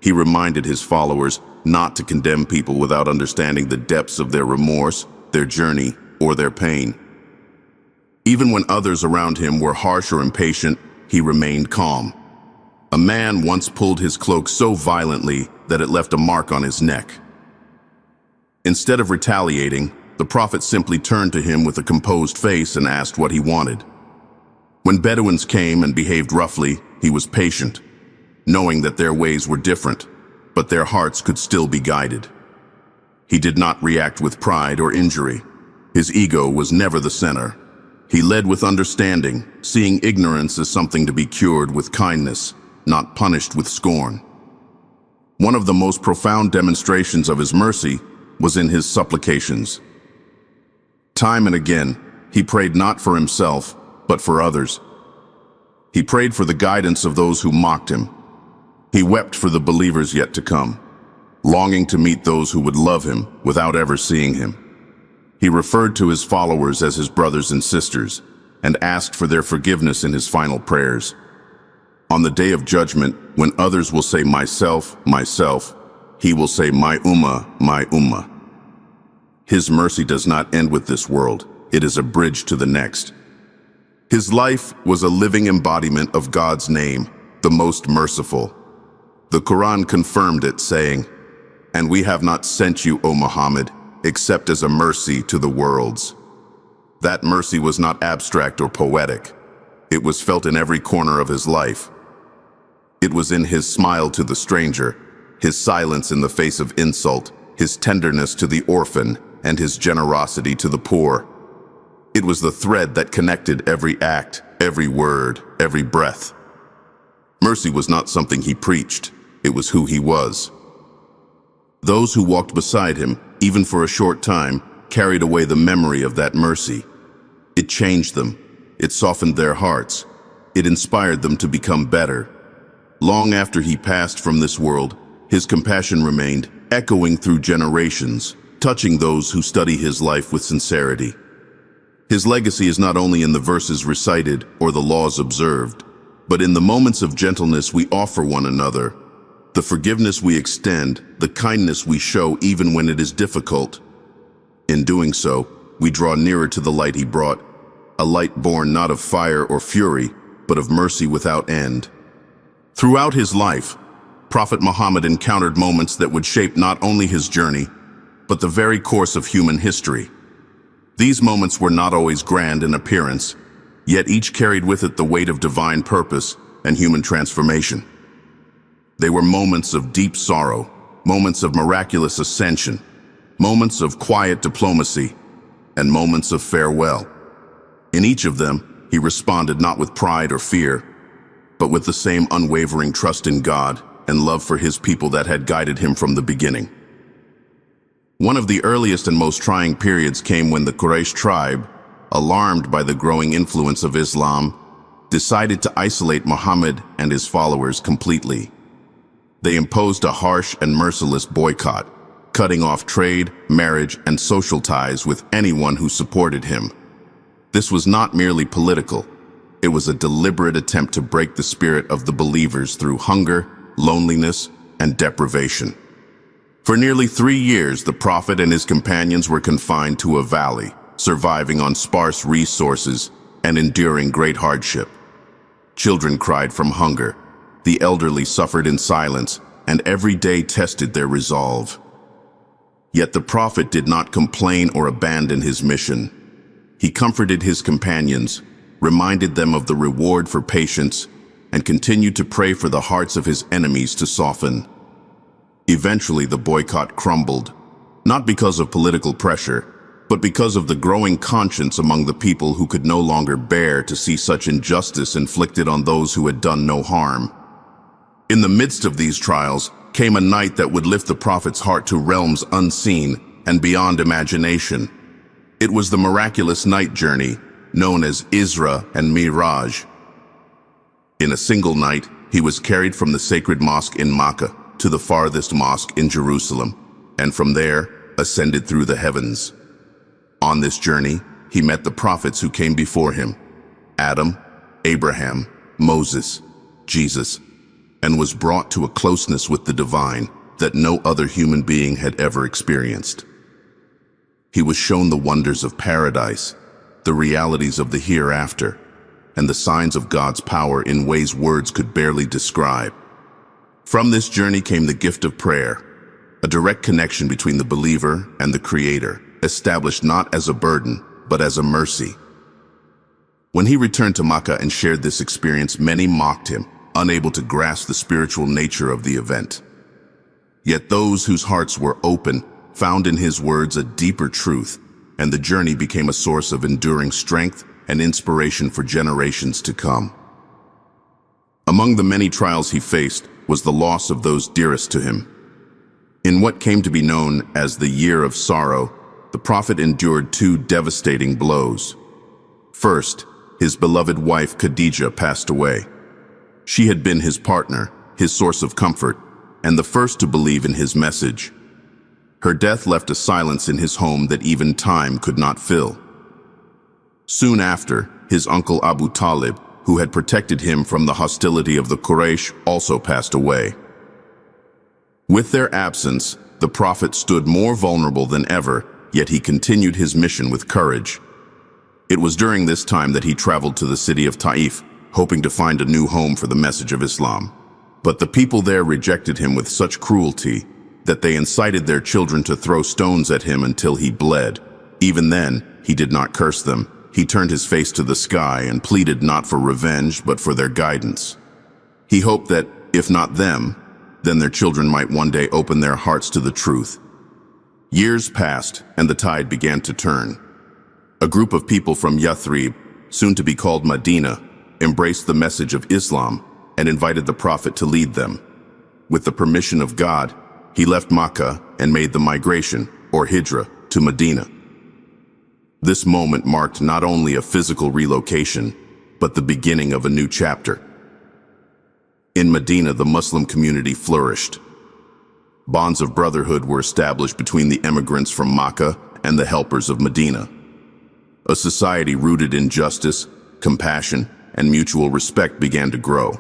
He reminded his followers not to condemn people without understanding the depths of their remorse, their journey, or their pain. Even when others around him were harsh or impatient, he remained calm. A man once pulled his cloak so violently that it left a mark on his neck. Instead of retaliating, the Prophet simply turned to him with a composed face and asked what he wanted. When Bedouins came and behaved roughly, he was patient, knowing that their ways were different, but their hearts could still be guided. He did not react with pride or injury. His ego was never the center. He led with understanding, seeing ignorance as something to be cured with kindness, not punished with scorn. One of the most profound demonstrations of his mercy was in his supplications. Time and again, he prayed not for himself, but for others. He prayed for the guidance of those who mocked him. He wept for the believers yet to come, longing to meet those who would love him without ever seeing him. He referred to his followers as his brothers and sisters, and asked for their forgiveness in his final prayers. On the day of judgment, when others will say, "Myself, myself," he will say, "My Ummah, my Ummah." His mercy does not end with this world. It is a bridge to the next. His life was a living embodiment of God's name, the most merciful. The Qur'an confirmed it, saying, "And we have not sent you, O Muhammad, except as a mercy to the worlds." That mercy was not abstract or poetic. It was felt in every corner of his life. It was in his smile to the stranger, his silence in the face of insult, his tenderness to the orphan, and his generosity to the poor. It was the thread that connected every act, every word, every breath. Mercy was not something he preached. It was who he was. Those who walked beside him, even for a short time, carried away the memory of that mercy. It changed them. It softened their hearts. It inspired them to become better. Long after he passed from this world, his compassion remained, echoing through generations, touching those who study his life with sincerity. His legacy is not only in the verses recited or the laws observed, but in the moments of gentleness we offer one another, the forgiveness we extend, the kindness we show even when it is difficult. In doing so, we draw nearer to the light he brought, a light born not of fire or fury, but of mercy without end. Throughout his life, Prophet Muhammad encountered moments that would shape not only his journey, but the very course of human history. These moments were not always grand in appearance, yet each carried with it the weight of divine purpose and human transformation. They were moments of deep sorrow, moments of miraculous ascension, moments of quiet diplomacy, and moments of farewell. In each of them, he responded not with pride or fear, but with the same unwavering trust in God and love for his people that had guided him from the beginning. One of the earliest and most trying periods came when the Quraysh tribe, alarmed by the growing influence of Islam, decided to isolate Muhammad and his followers completely. They imposed a harsh and merciless boycott, cutting off trade, marriage, and social ties with anyone who supported him. This was not merely political. It was a deliberate attempt to break the spirit of the believers through hunger, loneliness, and deprivation. For nearly 3 years, the Prophet and his companions were confined to a valley, surviving on sparse resources and enduring great hardship. Children cried from hunger, the elderly suffered in silence, and every day tested their resolve. Yet the Prophet did not complain or abandon his mission. He comforted his companions, reminded them of the reward for patience, and continued to pray for the hearts of his enemies to soften. Eventually, the boycott crumbled, not because of political pressure, but because of the growing conscience among the people who could no longer bear to see such injustice inflicted on those who had done no harm. In the midst of these trials came a night that would lift the Prophet's heart to realms unseen and beyond imagination. It was the miraculous night journey, known as Isra and Miraj. In a single night, he was carried from the sacred mosque in Makkah to the farthest mosque in Jerusalem, and from there ascended through the heavens. On this journey, he met the prophets who came before him, Adam, Abraham, Moses, Jesus, and was brought to a closeness with the divine that no other human being had ever experienced. He was shown the wonders of paradise, the realities of the hereafter, and the signs of God's power in ways words could barely describe. From this journey came the gift of prayer, a direct connection between the believer and the Creator, established not as a burden, but as a mercy. When he returned to Makkah and shared this experience, many mocked him, unable to grasp the spiritual nature of the event. Yet those whose hearts were open found in his words a deeper truth, and the journey became a source of enduring strength and inspiration for generations to come. Among the many trials he faced was the loss of those dearest to him. In what came to be known as the Year of Sorrow, the Prophet endured two devastating blows. First, his beloved wife Khadijah passed away. She had been his partner, his source of comfort, and the first to believe in his message. Her death left a silence in his home that even time could not fill. Soon after, his uncle Abu Talib, who had protected him from the hostility of the Quraysh, also passed away. With their absence, the Prophet stood more vulnerable than ever, yet he continued his mission with courage. It was during this time that he traveled to the city of Taif, hoping to find a new home for the message of Islam. But the people there rejected him with such cruelty that they incited their children to throw stones at him until he bled. Even then, he did not curse them. He turned his face to the sky and pleaded not for revenge, but for their guidance. He hoped that, if not them, then their children might one day open their hearts to the truth. Years passed, and the tide began to turn. A group of people from Yathrib, soon to be called Medina, embraced the message of Islam and invited the Prophet to lead them. With the permission of God, he left Makkah and made the migration, or hijrah, to Medina. This moment marked not only a physical relocation, but the beginning of a new chapter. In Medina, the Muslim community flourished. Bonds of brotherhood were established between the immigrants from Makkah and the helpers of Medina. A society rooted in justice, compassion, and mutual respect began to grow.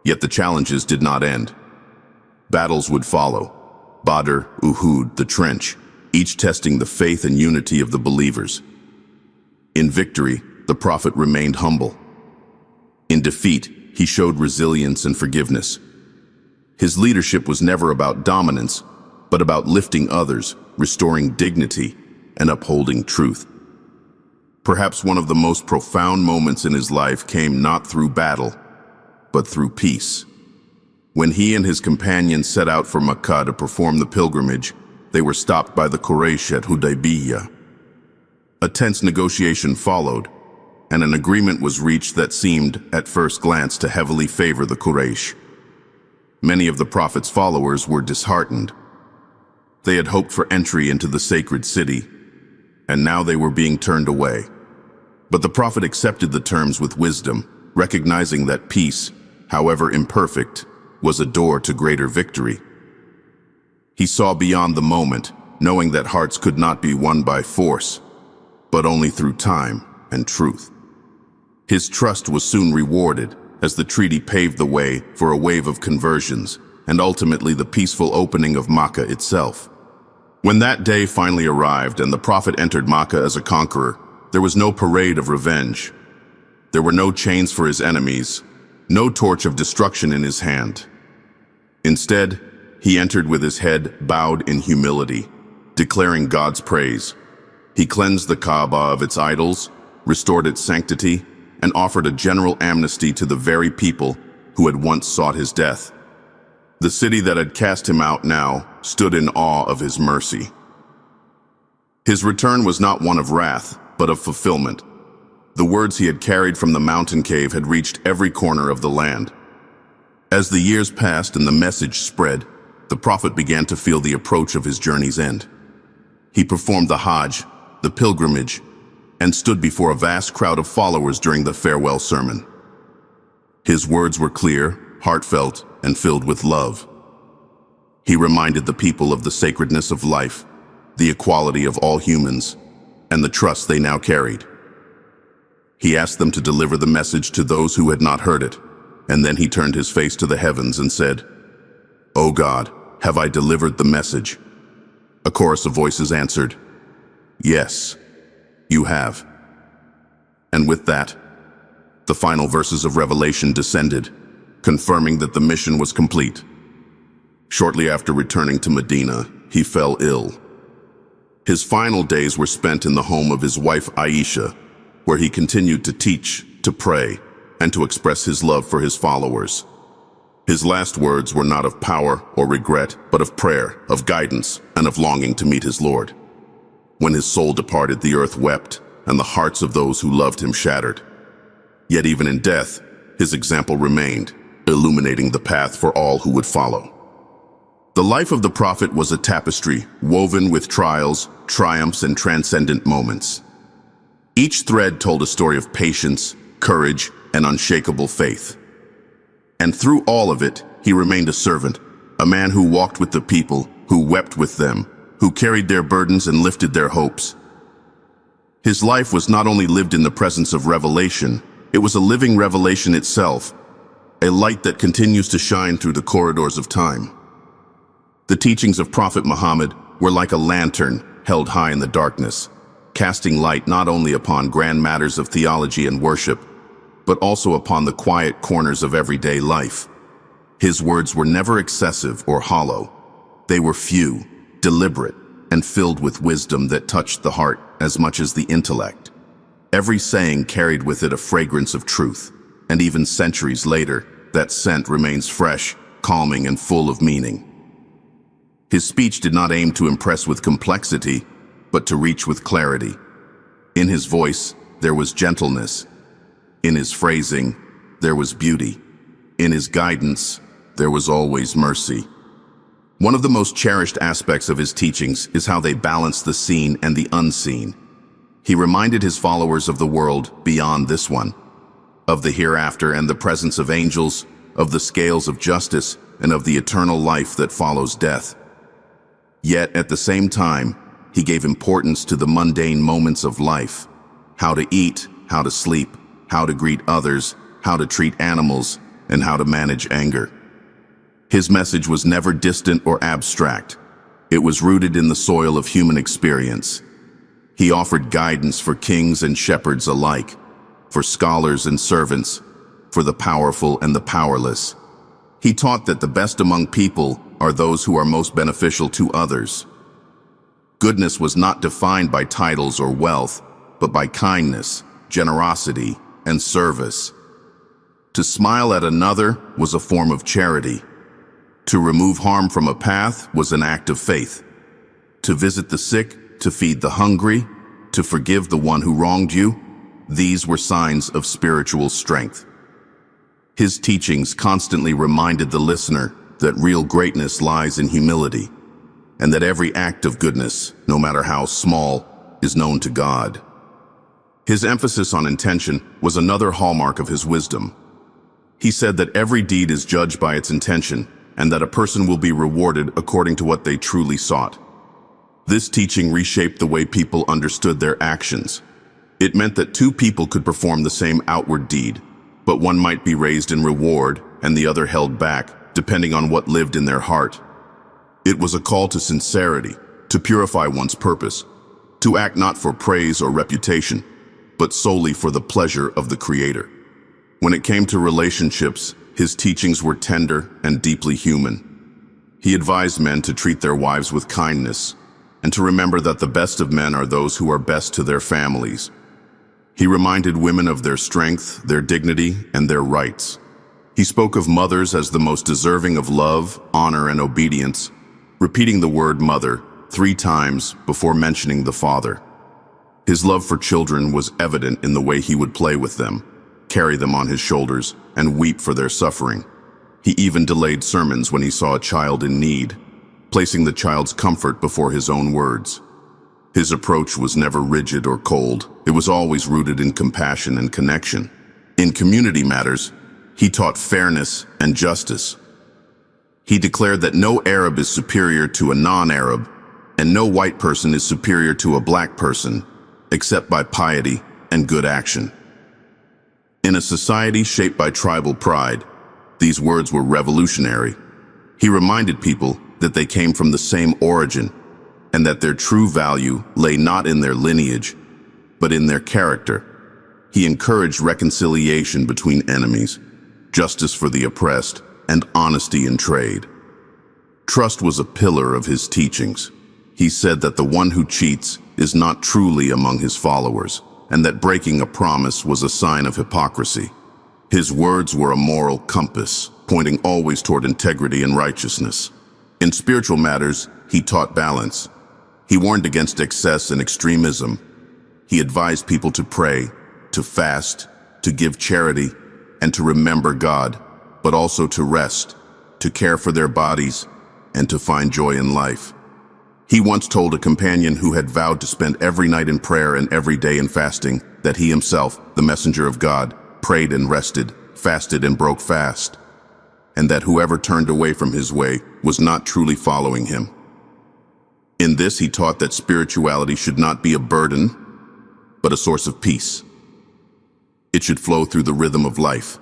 Yet the challenges did not end. Battles would follow: Badr, Uhud, the Trench, each testing the faith and unity of the believers. In victory, the Prophet remained humble. In defeat, he showed resilience and forgiveness. His leadership was never about dominance, but about lifting others, restoring dignity, and upholding truth. Perhaps one of the most profound moments in his life came not through battle, but through peace. When he and his companions set out for Makkah to perform the pilgrimage, they were stopped by the Quraysh at Hudaybiyah. A tense negotiation followed, and an agreement was reached that seemed, at first glance, to heavily favor the Quraysh. Many of the Prophet's followers were disheartened. They had hoped for entry into the sacred city, and now they were being turned away. But the Prophet accepted the terms with wisdom, recognizing that peace, however imperfect, was a door to greater victory. He saw beyond the moment, knowing that hearts could not be won by force, but only through time and truth. His trust was soon rewarded, as the treaty paved the way for a wave of conversions, and ultimately the peaceful opening of Makkah itself. When that day finally arrived and the Prophet entered Makkah as a conqueror, there was no parade of revenge. There were no chains for his enemies, no torch of destruction in his hand. Instead, he entered with his head bowed in humility, declaring God's praise. He cleansed the Kaaba of its idols, restored its sanctity, and offered a general amnesty to the very people who had once sought his death. The city that had cast him out now stood in awe of his mercy. His return was not one of wrath, but of fulfillment. The words he had carried from the mountain cave had reached every corner of the land. As the years passed and the message spread, the Prophet began to feel the approach of his journey's end. He performed the Hajj, the pilgrimage, and stood before a vast crowd of followers during the farewell sermon. His words were clear, heartfelt, and filled with love. He reminded the people of the sacredness of life, the equality of all humans, and the trust they now carried. He asked them to deliver the message to those who had not heard it, and then he turned his face to the heavens and said, "O God, have I delivered the message?" A chorus of voices answered, "Yes, you have." And with that, the final verses of Revelation descended, confirming that the mission was complete. Shortly after returning to Medina, he fell ill. His final days were spent in the home of his wife Aisha, where he continued to teach, to pray, and to express his love for his followers. His last words were not of power or regret, but of prayer, of guidance, and of longing to meet his Lord. When his soul departed, the earth wept, and the hearts of those who loved him shattered. Yet even in death, his example remained, illuminating the path for all who would follow. The life of the prophet was a tapestry woven with trials, triumphs, and transcendent moments. Each thread told a story of patience, courage, and unshakable faith. And through all of it, he remained a servant, a man who walked with the people, who wept with them, who carried their burdens and lifted their hopes. His life was not only lived in the presence of revelation, it was a living revelation itself, a light that continues to shine through the corridors of time. The teachings of Prophet Muhammad were like a lantern held high in the darkness, casting light not only upon grand matters of theology and worship, but also upon the quiet corners of everyday life. His words were never excessive or hollow. They were few, deliberate, and filled with wisdom that touched the heart as much as the intellect. Every saying carried with it a fragrance of truth, and even centuries later, that scent remains fresh, calming, and full of meaning. His speech did not aim to impress with complexity, but to reach with clarity. In his voice, there was gentleness. In his phrasing, there was beauty. In his guidance, there was always mercy. One of the most cherished aspects of his teachings is how they balance the seen and the unseen. He reminded his followers of the world beyond this one, of the hereafter and the presence of angels, of the scales of justice, and of the eternal life that follows death. Yet, at the same time, he gave importance to the mundane moments of life: how to eat, how to sleep, how to greet others, how to treat animals, and how to manage anger. His message was never distant or abstract. It was rooted in the soil of human experience. He offered guidance for kings and shepherds alike, for scholars and servants, for the powerful and the powerless. He taught that the best among people are those who are most beneficial to others. Goodness was not defined by titles or wealth, but by kindness, generosity, and service. To smile at another was a form of charity. To remove harm from a path was an act of faith. To visit the sick, to feed the hungry, to forgive the one who wronged you, these were signs of spiritual strength. His teachings constantly reminded the listener that real greatness lies in humility, and that every act of goodness, no matter how small, is known to God. His emphasis on intention was another hallmark of his wisdom. He said that every deed is judged by its intention, and that a person will be rewarded according to what they truly sought. This teaching reshaped the way people understood their actions. It meant that two people could perform the same outward deed, but one might be raised in reward and the other held back, depending on what lived in their heart. It was a call to sincerity, to purify one's purpose, to act not for praise or reputation, but solely for the pleasure of the Creator. When it came to relationships, his teachings were tender and deeply human. He advised men to treat their wives with kindness, and to remember that the best of men are those who are best to their families. He reminded women of their strength, their dignity, and their rights. He spoke of mothers as the most deserving of love, honor, and obedience, repeating the word mother 3 times before mentioning the father. His love for children was evident in the way he would play with them, carry them on his shoulders, and weep for their suffering. He even delayed sermons when he saw a child in need, placing the child's comfort before his own words. His approach was never rigid or cold. It was always rooted in compassion and connection. In community matters, he taught fairness and justice. He declared that no Arab is superior to a non-Arab, and no white person is superior to a black person, except by piety and good action. In a society shaped by tribal pride, these words were revolutionary. He reminded people that they came from the same origin, and that their true value lay not in their lineage, but in their character. He encouraged reconciliation between enemies, justice for the oppressed, and honesty in trade. Trust was a pillar of his teachings. He said that the one who cheats is not truly among his followers, and that breaking a promise was a sign of hypocrisy. His words were a moral compass, pointing always toward integrity and righteousness. In spiritual matters, he taught balance. He warned against excess and extremism. He advised people to pray, to fast, to give charity, and to remember God, but also to rest, to care for their bodies, and to find joy in life. He once told a companion who had vowed to spend every night in prayer and every day in fasting that he himself, the messenger of God, prayed and rested, fasted and broke fast, and that whoever turned away from his way was not truly following him. In this, he taught that spirituality should not be a burden, but a source of peace. It should flow through the rhythm of life,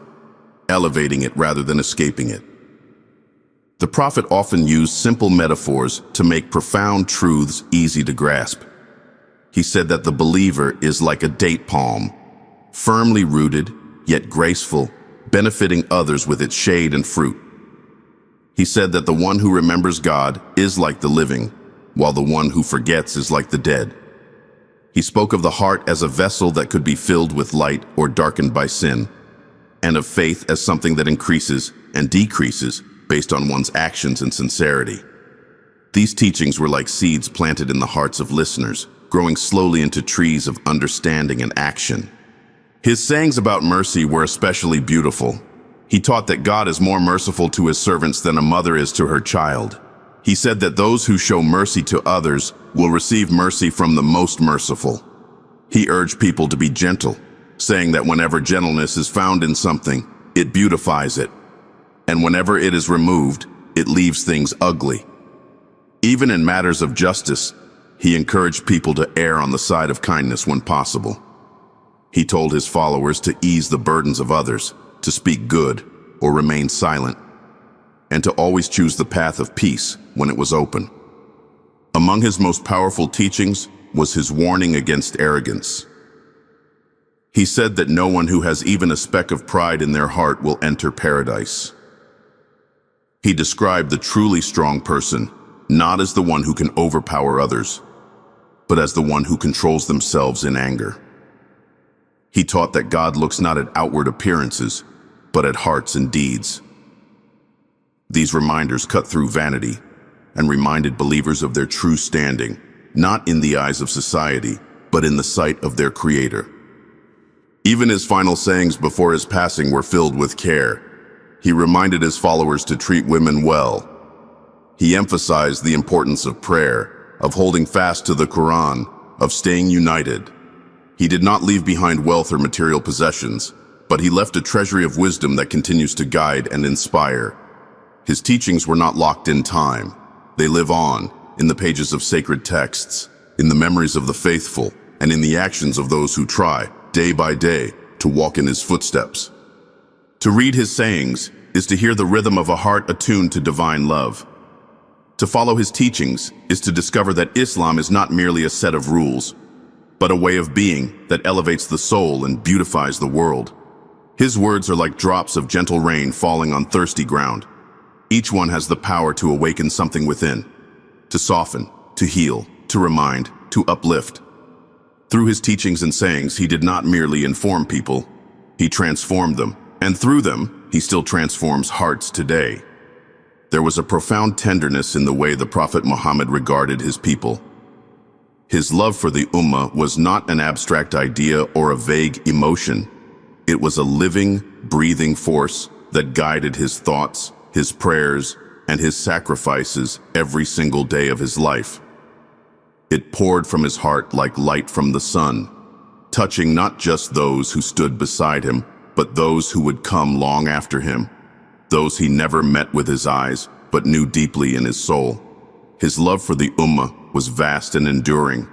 elevating it rather than escaping it. The Prophet often used simple metaphors to make profound truths easy to grasp. He said that the believer is like a date palm, firmly rooted, yet graceful, benefiting others with its shade and fruit. He said that the one who remembers God is like the living, while the one who forgets is like the dead. He spoke of the heart as a vessel that could be filled with light or darkened by sin, and of faith as something that increases and decreases based on one's actions and sincerity. These teachings were like seeds planted in the hearts of listeners, growing slowly into trees of understanding and action. His sayings about mercy were especially beautiful. He taught that God is more merciful to his servants than a mother is to her child. He said that those who show mercy to others will receive mercy from the most merciful. He urged people to be gentle, saying that whenever gentleness is found in something, it beautifies it, and whenever it is removed, it leaves things ugly. Even in matters of justice, he encouraged people to err on the side of kindness when possible. He told his followers to ease the burdens of others, to speak good or remain silent, and to always choose the path of peace when it was open. Among his most powerful teachings was his warning against arrogance. He said that no one who has even a speck of pride in their heart will enter paradise. He described the truly strong person not as the one who can overpower others, but as the one who controls themselves in anger. He taught that God looks not at outward appearances, but at hearts and deeds. These reminders cut through vanity and reminded believers of their true standing, not in the eyes of society, but in the sight of their Creator. Even his final sayings before his passing were filled with care. He reminded his followers to treat women well. He emphasized the importance of prayer, of holding fast to the Qur'an, of staying united. He did not leave behind wealth or material possessions, but he left a treasury of wisdom that continues to guide and inspire. His teachings were not locked in time. They live on, in the pages of sacred texts, in the memories of the faithful, and in the actions of those who try, day by day, to walk in his footsteps. To read his sayings is to hear the rhythm of a heart attuned to divine love. To follow his teachings is to discover that Islam is not merely a set of rules, but a way of being that elevates the soul and beautifies the world. His words are like drops of gentle rain falling on thirsty ground. Each one has the power to awaken something within, to soften, to heal, to remind, to uplift. Through his teachings and sayings, he did not merely inform people, he transformed them, and through them, he still transforms hearts today. There was a profound tenderness in the way the Prophet Muhammad regarded his people. His love for the Ummah was not an abstract idea or a vague emotion. It was a living, breathing force that guided his thoughts, his prayers, and his sacrifices every single day of his life. It poured from his heart like light from the sun, touching not just those who stood beside him, but those who would come long after him, those he never met with his eyes, but knew deeply in his soul. His love for the Ummah was vast and enduring,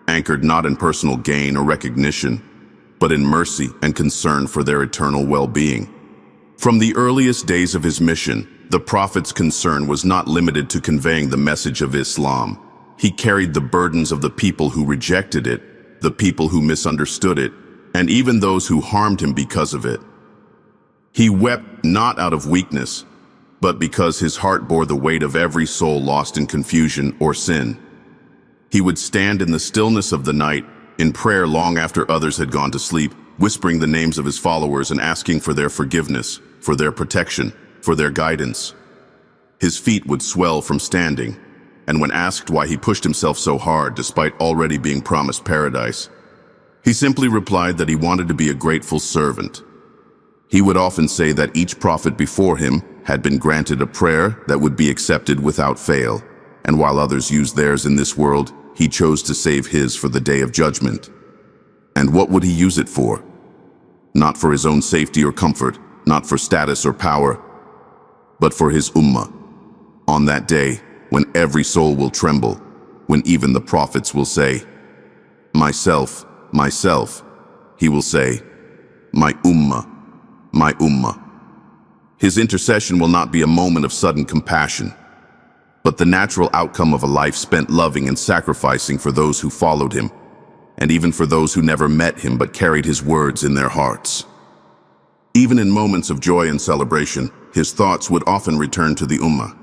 anchored not in personal gain or recognition, but in mercy and concern for their eternal well-being. From the earliest days of his mission, the Prophet's concern was not limited to conveying the message of Islam. He carried the burdens of the people who rejected it, the people who misunderstood it, and even those who harmed him because of it. He wept not out of weakness, but because his heart bore the weight of every soul lost in confusion or sin. He would stand in the stillness of the night, in prayer long after others had gone to sleep, whispering the names of his followers and asking for their forgiveness, for their protection, for their guidance. His feet would swell from standing, and when asked why he pushed himself so hard despite already being promised paradise, he simply replied that he wanted to be a grateful servant. He would often say that each prophet before him had been granted a prayer that would be accepted without fail, and while others used theirs in this world, he chose to save his for the day of judgment. And what would he use it for? Not for his own safety or comfort, not for status or power, but for his Ummah. On that day, when every soul will tremble, when even the prophets will say, "Myself, myself," he will say, "My Ummah, my Ummah." His intercession will not be a moment of sudden compassion, but the natural outcome of a life spent loving and sacrificing for those who followed him, and even for those who never met him but carried his words in their hearts. Even in moments of joy and celebration, his thoughts would often return to the Ummah.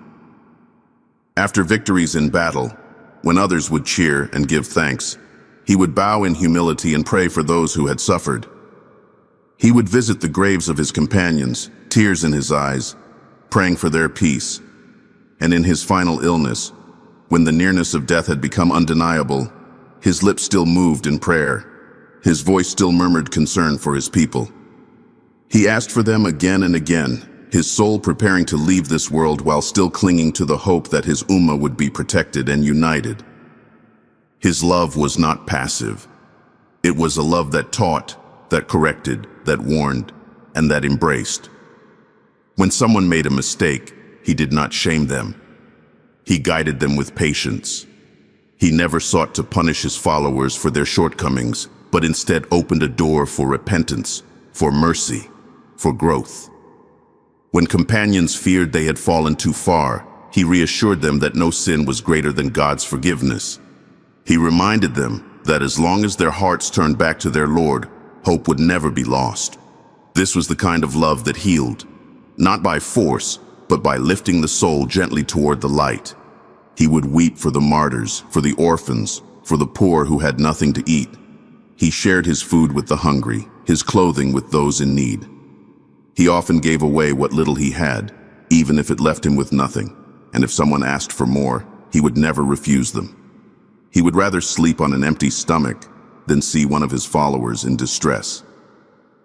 After victories in battle, when others would cheer and give thanks, he would bow in humility and pray for those who had suffered. He would visit the graves of his companions, tears in his eyes, praying for their peace. And in his final illness, when the nearness of death had become undeniable, his lips still moved in prayer. His voice still murmured concern for his people. He asked for them again and again, his soul preparing to leave this world while still clinging to the hope that his Ummah would be protected and united. His love was not passive. It was a love that taught, that corrected, that warned, and that embraced. When someone made a mistake, he did not shame them. He guided them with patience. He never sought to punish his followers for their shortcomings, but instead opened a door for repentance, for mercy, for growth. When companions feared they had fallen too far, he reassured them that no sin was greater than God's forgiveness. He reminded them that as long as their hearts turned back to their Lord, hope would never be lost. This was the kind of love that healed, not by force, but by lifting the soul gently toward the light. He would weep for the martyrs, for the orphans, for the poor who had nothing to eat. He shared his food with the hungry, his clothing with those in need. He often gave away what little he had, even if it left him with nothing, and if someone asked for more, he would never refuse them. He would rather sleep on an empty stomach than see one of his followers in distress.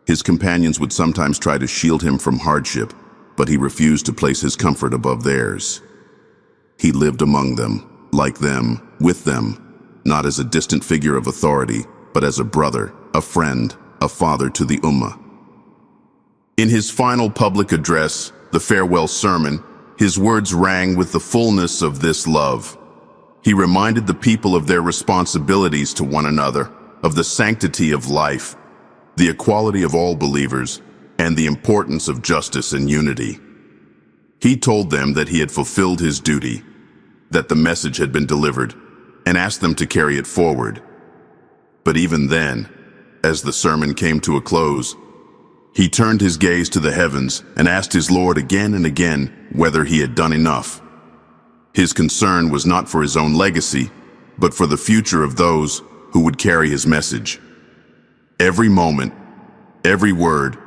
His companions would sometimes try to shield him from hardship, but he refused to place his comfort above theirs. He lived among them, like them, with them, not as a distant figure of authority, but as a brother, a friend, a father to the Ummah. In his final public address, the farewell sermon, his words rang with the fullness of this love. He reminded the people of their responsibilities to one another, of the sanctity of life, the equality of all believers, and the importance of justice and unity. He told them that he had fulfilled his duty, that the message had been delivered, and asked them to carry it forward. But even then, as the sermon came to a close, he turned his gaze to the heavens and asked his Lord again and again whether he had done enough. His concern was not for his own legacy, but for the future of those who would carry his message. Every moment, every word,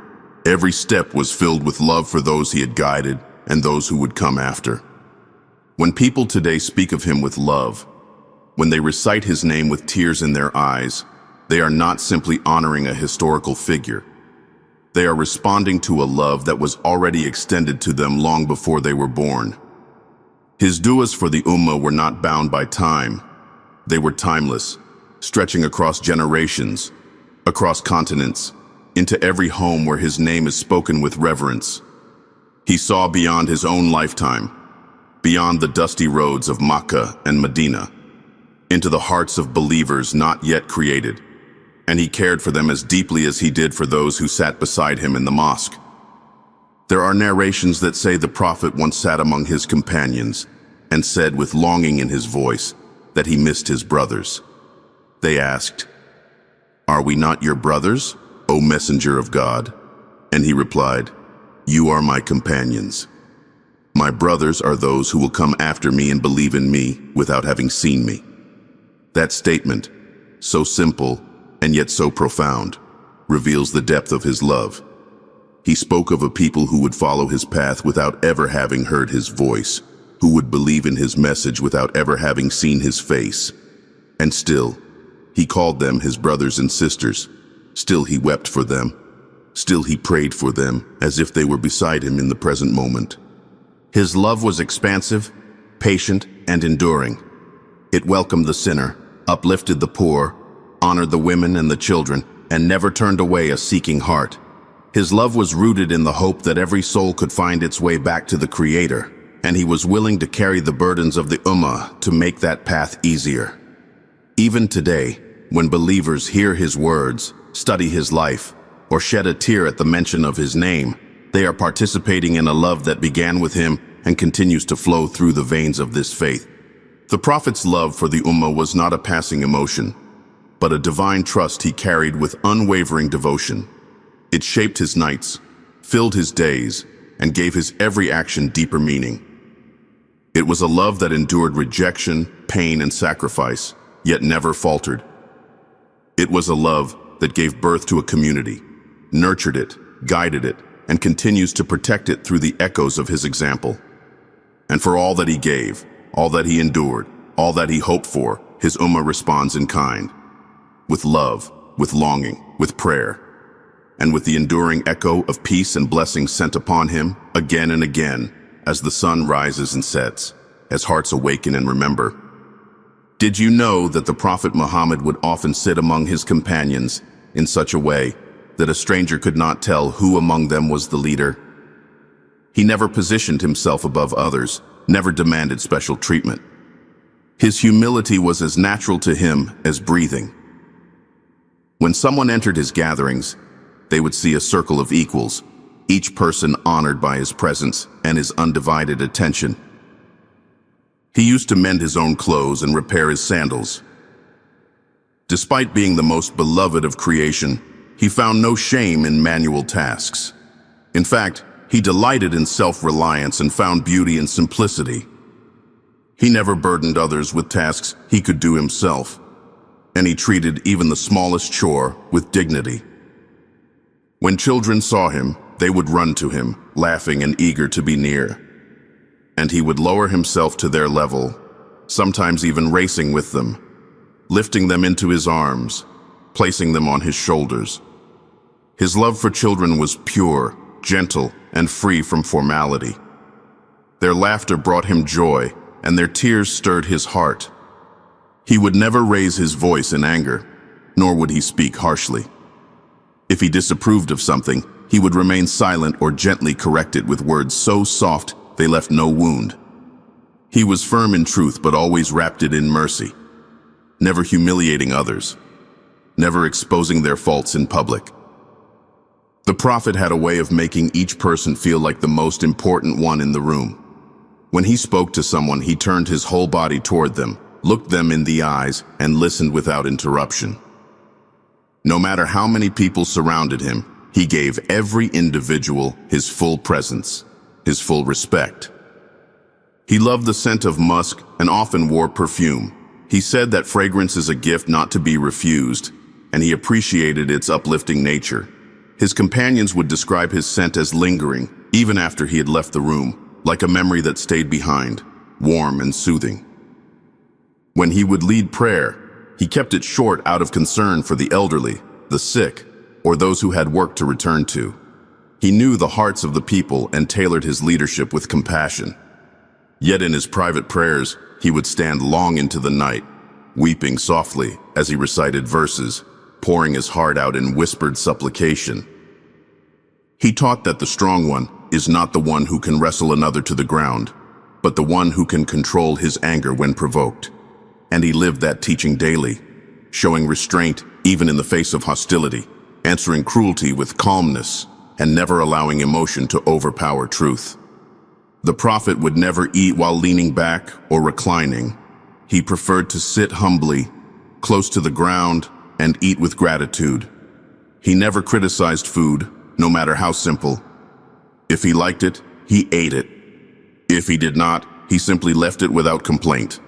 every step was filled with love for those he had guided and those who would come after. When people today speak of him with love, when they recite his name with tears in their eyes, they are not simply honoring a historical figure. They are responding to a love that was already extended to them long before they were born. His du'as for the Ummah were not bound by time. They were timeless, stretching across generations, across continents, into every home where his name is spoken with reverence. He saw beyond his own lifetime, beyond the dusty roads of Makkah and Medina, into the hearts of believers not yet created, and he cared for them as deeply as he did for those who sat beside him in the mosque. There are narrations that say the Prophet once sat among his companions and said with longing in his voice that he missed his brothers. They asked, "Are we not your brothers, O Messenger of God?" And he replied, "You are my companions. My brothers are those who will come after me and believe in me without having seen me." That statement, so simple and yet so profound, reveals the depth of his love. He spoke of a people who would follow his path without ever having heard his voice, who would believe in his message without ever having seen his face. And still, he called them his brothers and sisters. Still he wept for them. Still he prayed for them as if they were beside him in the present moment. His love was expansive, patient, and enduring. It welcomed the sinner, uplifted the poor, honored the women and the children, and never turned away a seeking heart. His love was rooted in the hope that every soul could find its way back to the Creator, and he was willing to carry the burdens of the Ummah to make that path easier. Even today, when believers hear his words, study his life, or shed a tear at the mention of his name, they are participating in a love that began with him and continues to flow through the veins of this faith. The Prophet's love for the Ummah was not a passing emotion, but a divine trust he carried with unwavering devotion. It shaped his nights, filled his days, and gave his every action deeper meaning. It was a love that endured rejection, pain, and sacrifice, yet never faltered. It was a love that gave birth to a community, nurtured it, guided it, and continues to protect it through the echoes of his example. And for all that he gave, all that he endured, all that he hoped for, his Ummah responds in kind, with love, with longing, with prayer, and with the enduring echo of peace and blessings sent upon him again and again as the sun rises and sets, as hearts awaken and remember. Did you know that the Prophet Muhammad would often sit among his companions in such a way that a stranger could not tell who among them was the leader? He never positioned himself above others, never demanded special treatment. His humility was as natural to him as breathing. When someone entered his gatherings, they would see a circle of equals, each person honored by his presence and his undivided attention. He used to mend his own clothes and repair his sandals. Despite being the most beloved of creation, he found no shame in manual tasks. In fact, he delighted in self-reliance and found beauty in simplicity. He never burdened others with tasks he could do himself, and he treated even the smallest chore with dignity. When children saw him, they would run to him, laughing and eager to be near. And he would lower himself to their level, sometimes even racing with them, lifting them into his arms, placing them on his shoulders. His love for children was pure, gentle, and free from formality. Their laughter brought him joy, and their tears stirred his heart. He would never raise his voice in anger, nor would he speak harshly. If he disapproved of something, he would remain silent or gently correct it with words so soft they left no wound. He was firm in truth but always wrapped it in mercy, never humiliating others, never exposing their faults in public. The Prophet had a way of making each person feel like the most important one in the room. When he spoke to someone, he turned his whole body toward them, looked them in the eyes, and listened without interruption. No matter how many people surrounded him, he gave every individual his full presence, his full respect. He loved the scent of musk and often wore perfume. He said that fragrance is a gift not to be refused, and he appreciated its uplifting nature. His companions would describe his scent as lingering, even after he had left the room, like a memory that stayed behind, warm and soothing. When he would lead prayer, he kept it short out of concern for the elderly, the sick, or those who had work to return to. He knew the hearts of the people and tailored his leadership with compassion. Yet in his private prayers, he would stand long into the night, weeping softly as he recited verses, pouring his heart out in whispered supplication. He taught that the strong one is not the one who can wrestle another to the ground, but the one who can control his anger when provoked. And he lived that teaching daily, showing restraint even in the face of hostility, answering cruelty with calmness, and never allowing emotion to overpower truth. The Prophet would never eat while leaning back or reclining. He preferred to sit humbly, close to the ground, and eat with gratitude. He never criticized food, no matter how simple. If he liked it, he ate it. If he did not, he simply left it without complaint.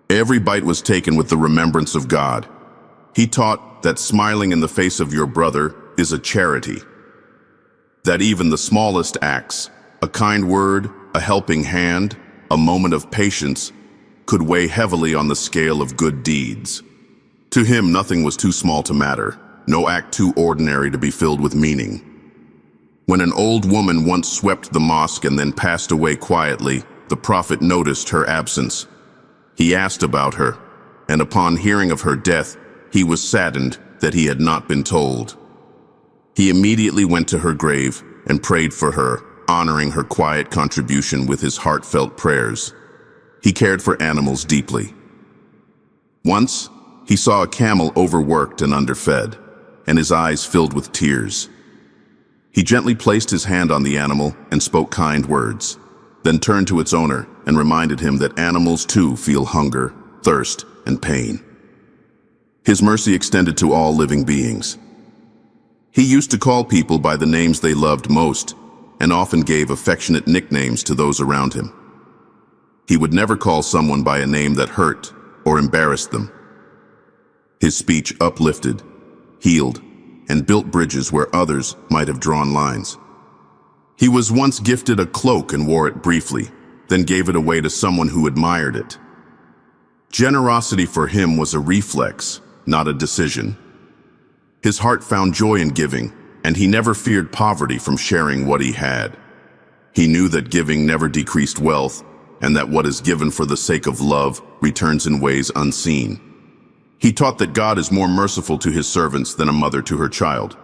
Every bite was taken with the remembrance of God. He taught that smiling in the face of your brother is a charity. That even the smallest acts, a kind word, a helping hand, a moment of patience, could weigh heavily on the scale of good deeds. To him, nothing was too small to matter, no act too ordinary to be filled with meaning. When an old woman once swept the mosque and then passed away quietly, the Prophet noticed her absence. He asked about her, and upon hearing of her death, he was saddened that he had not been told. He immediately went to her grave and prayed for her, honoring her quiet contribution with his heartfelt prayers. He cared for animals deeply. Once, he saw a camel overworked and underfed, and his eyes filled with tears. He gently placed his hand on the animal and spoke kind words, then turned to its owner and reminded him that animals too feel hunger, thirst, and pain. His mercy extended to all living beings. He used to call people by the names they loved most and often gave affectionate nicknames to those around him. He would never call someone by a name that hurt or embarrassed them. His speech uplifted, healed, and built bridges where others might have drawn lines. He was once gifted a cloak and wore it briefly, then gave it away to someone who admired it. Generosity for him was a reflex, not a decision. His heart found joy in giving, and he never feared poverty from sharing what he had. He knew that giving never decreased wealth, and that what is given for the sake of love returns in ways unseen. He taught that God is more merciful to his servants than a mother to her child.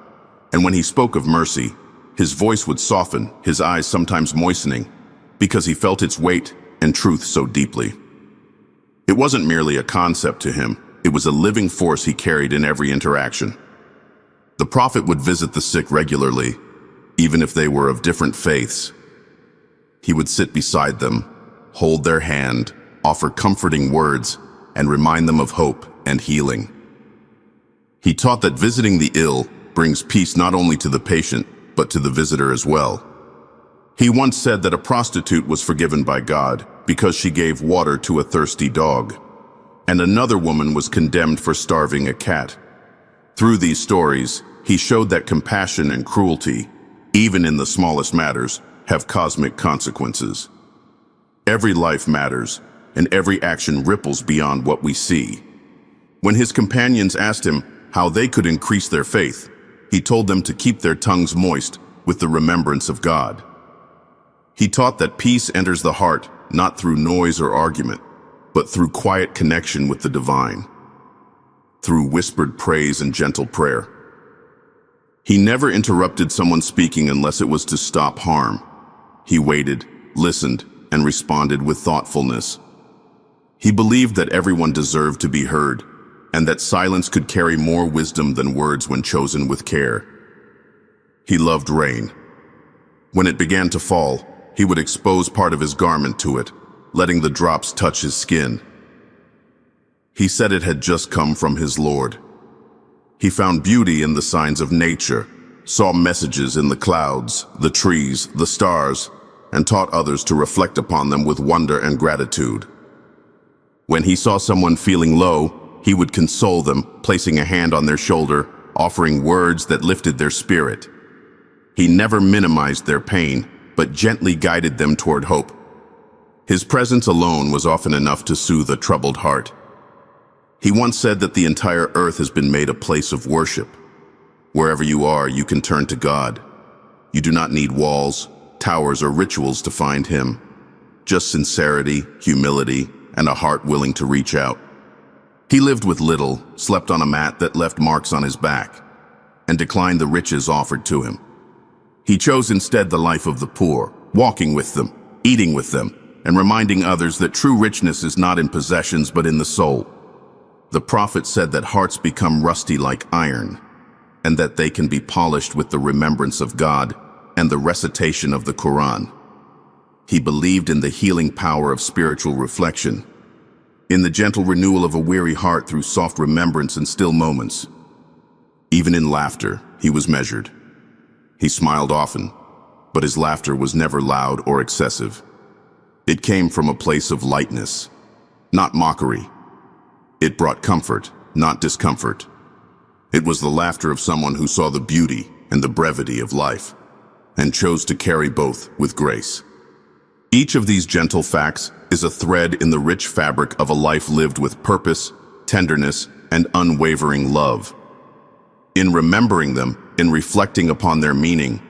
And when he spoke of mercy, his voice would soften, his eyes sometimes moistening, because he felt its weight and truth so deeply. It wasn't merely a concept to him, it was a living force he carried in every interaction. The Prophet would visit the sick regularly, even if they were of different faiths. He would sit beside them, hold their hand, offer comforting words, and remind them of hope and healing. He taught that visiting the ill brings peace not only to the patient, but to the visitor as well. He once said that a prostitute was forgiven by God because she gave water to a thirsty dog, and another woman was condemned for starving a cat. Through these stories, he showed that compassion and cruelty, even in the smallest matters, have cosmic consequences. Every life matters, and every action ripples beyond what we see. When his companions asked him how they could increase their faith, he told them to keep their tongues moist with the remembrance of God. He taught that peace enters the heart not through noise or argument, but through quiet connection with the divine, through whispered praise and gentle prayer. He never interrupted someone speaking unless it was to stop harm. He waited, listened, and responded with thoughtfulness. He believed that everyone deserved to be heard, and that silence could carry more wisdom than words when chosen with care. He loved rain. When it began to fall, he would expose part of his garment to it, letting the drops touch his skin. He said it had just come from his Lord. He found beauty in the signs of nature, saw messages in the clouds, the trees, the stars, and taught others to reflect upon them with wonder and gratitude. When he saw someone feeling low, he would console them, placing a hand on their shoulder, offering words that lifted their spirit. He never minimized their pain, but gently guided them toward hope. His presence alone was often enough to soothe a troubled heart. He once said that the entire earth has been made a place of worship. Wherever you are, you can turn to God. You do not need walls, towers, or rituals to find Him. Just sincerity, humility, and a heart willing to reach out. He lived with little, slept on a mat that left marks on his back, and declined the riches offered to him. He chose instead the life of the poor, walking with them, eating with them, and reminding others that true richness is not in possessions but in the soul. The prophet said that hearts become rusty like iron, and that they can be polished with the remembrance of God and the recitation of the Qur'an. He believed in the healing power of spiritual reflection, in the gentle renewal of a weary heart through soft remembrance and still moments. Even in laughter, he was measured. He smiled often, but his laughter was never loud or excessive. It came from a place of lightness, not mockery. It brought comfort, not discomfort. It was the laughter of someone who saw the beauty and the brevity of life, and chose to carry both with grace. Each of these gentle facts is a thread in the rich fabric of a life lived with purpose, tenderness, and unwavering love. In remembering them, in reflecting upon their meaning,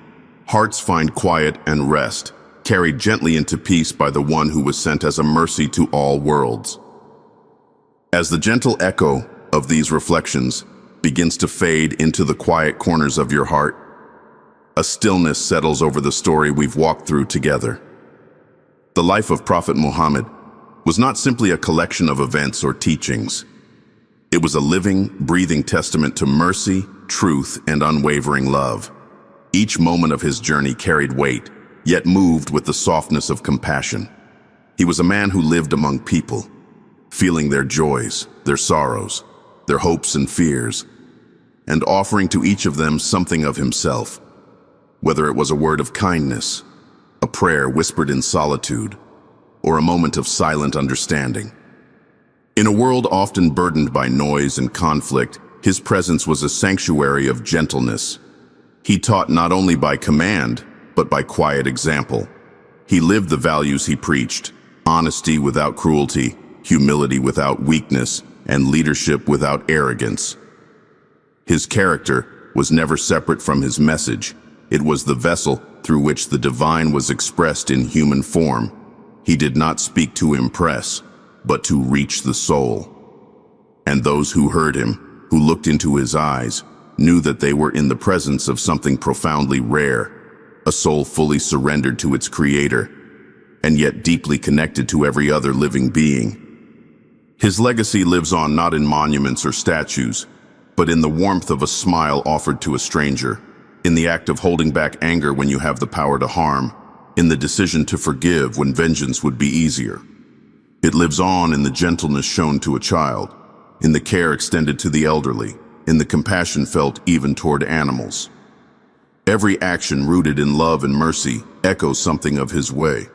hearts find quiet and rest, carried gently into peace by the one who was sent as a mercy to all worlds. As the gentle echo of these reflections begins to fade into the quiet corners of your heart, a stillness settles over the story we've walked through together. The life of Prophet Muhammad was not simply a collection of events or teachings. It was a living, breathing testament to mercy, truth, and unwavering love. Each moment of his journey carried weight, yet moved with the softness of compassion. He was a man who lived among people, feeling their joys, their sorrows, their hopes and fears, and offering to each of them something of himself, whether it was a word of kindness, a prayer whispered in solitude, or a moment of silent understanding. In a world often burdened by noise and conflict, his presence was a sanctuary of gentleness. He taught not only by command, but by quiet example. He lived the values he preached: honesty without cruelty, humility without weakness, and leadership without arrogance. His character was never separate from his message. It was the vessel through which the divine was expressed in human form. He did not speak to impress, but to reach the soul. And those who heard him, who looked into his eyes, knew that they were in the presence of something profoundly rare, a soul fully surrendered to its creator, and yet deeply connected to every other living being. His legacy lives on not in monuments or statues, but in the warmth of a smile offered to a stranger, in the act of holding back anger when you have the power to harm, in the decision to forgive when vengeance would be easier. It lives on in the gentleness shown to a child, in the care extended to the elderly, in the compassion felt even toward animals. Every action rooted in love and mercy echoes something of his way.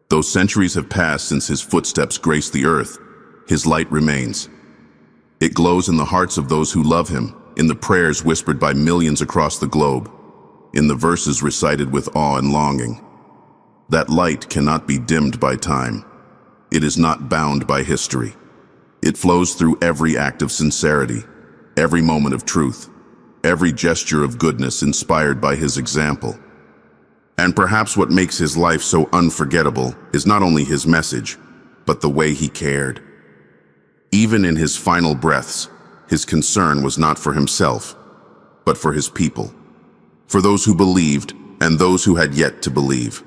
Though centuries have passed since his footsteps graced the earth, his light remains. It glows in the hearts of those who love him, in the prayers whispered by millions across the globe, in the verses recited with awe and longing. That light cannot be dimmed by time. It is not bound by history. It flows through every act of sincerity, every moment of truth, every gesture of goodness inspired by his example. And perhaps what makes his life so unforgettable is not only his message, but the way he cared. Even in his final breaths, his concern was not for himself, but for his people, for those who believed and those who had yet to believe.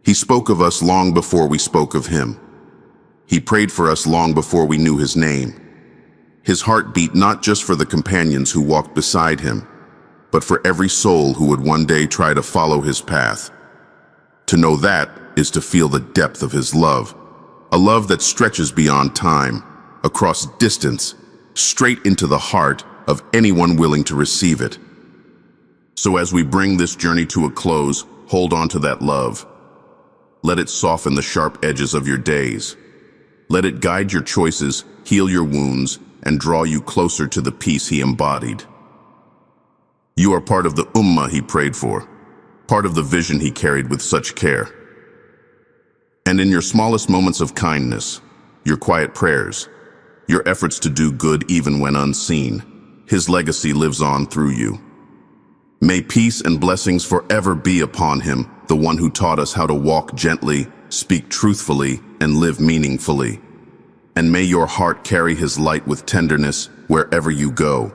He spoke of us long before we spoke of him. He prayed for us long before we knew his name. His heart beat not just for the companions who walked beside him, but for every soul who would one day try to follow his path. To know that is to feel the depth of his love, a love that stretches beyond time, across distance, straight into the heart of anyone willing to receive it. So as we bring this journey to a close, hold on to that love. Let it soften the sharp edges of your days. Let it guide your choices, heal your wounds, and draw you closer to the peace he embodied. You are part of the Ummah he prayed for, part of the vision he carried with such care. And in your smallest moments of kindness, your quiet prayers, your efforts to do good even when unseen, his legacy lives on through you. May peace and blessings forever be upon him, the one who taught us how to walk gently, speak truthfully, and live meaningfully. and may your heart carry his light with tenderness wherever you go.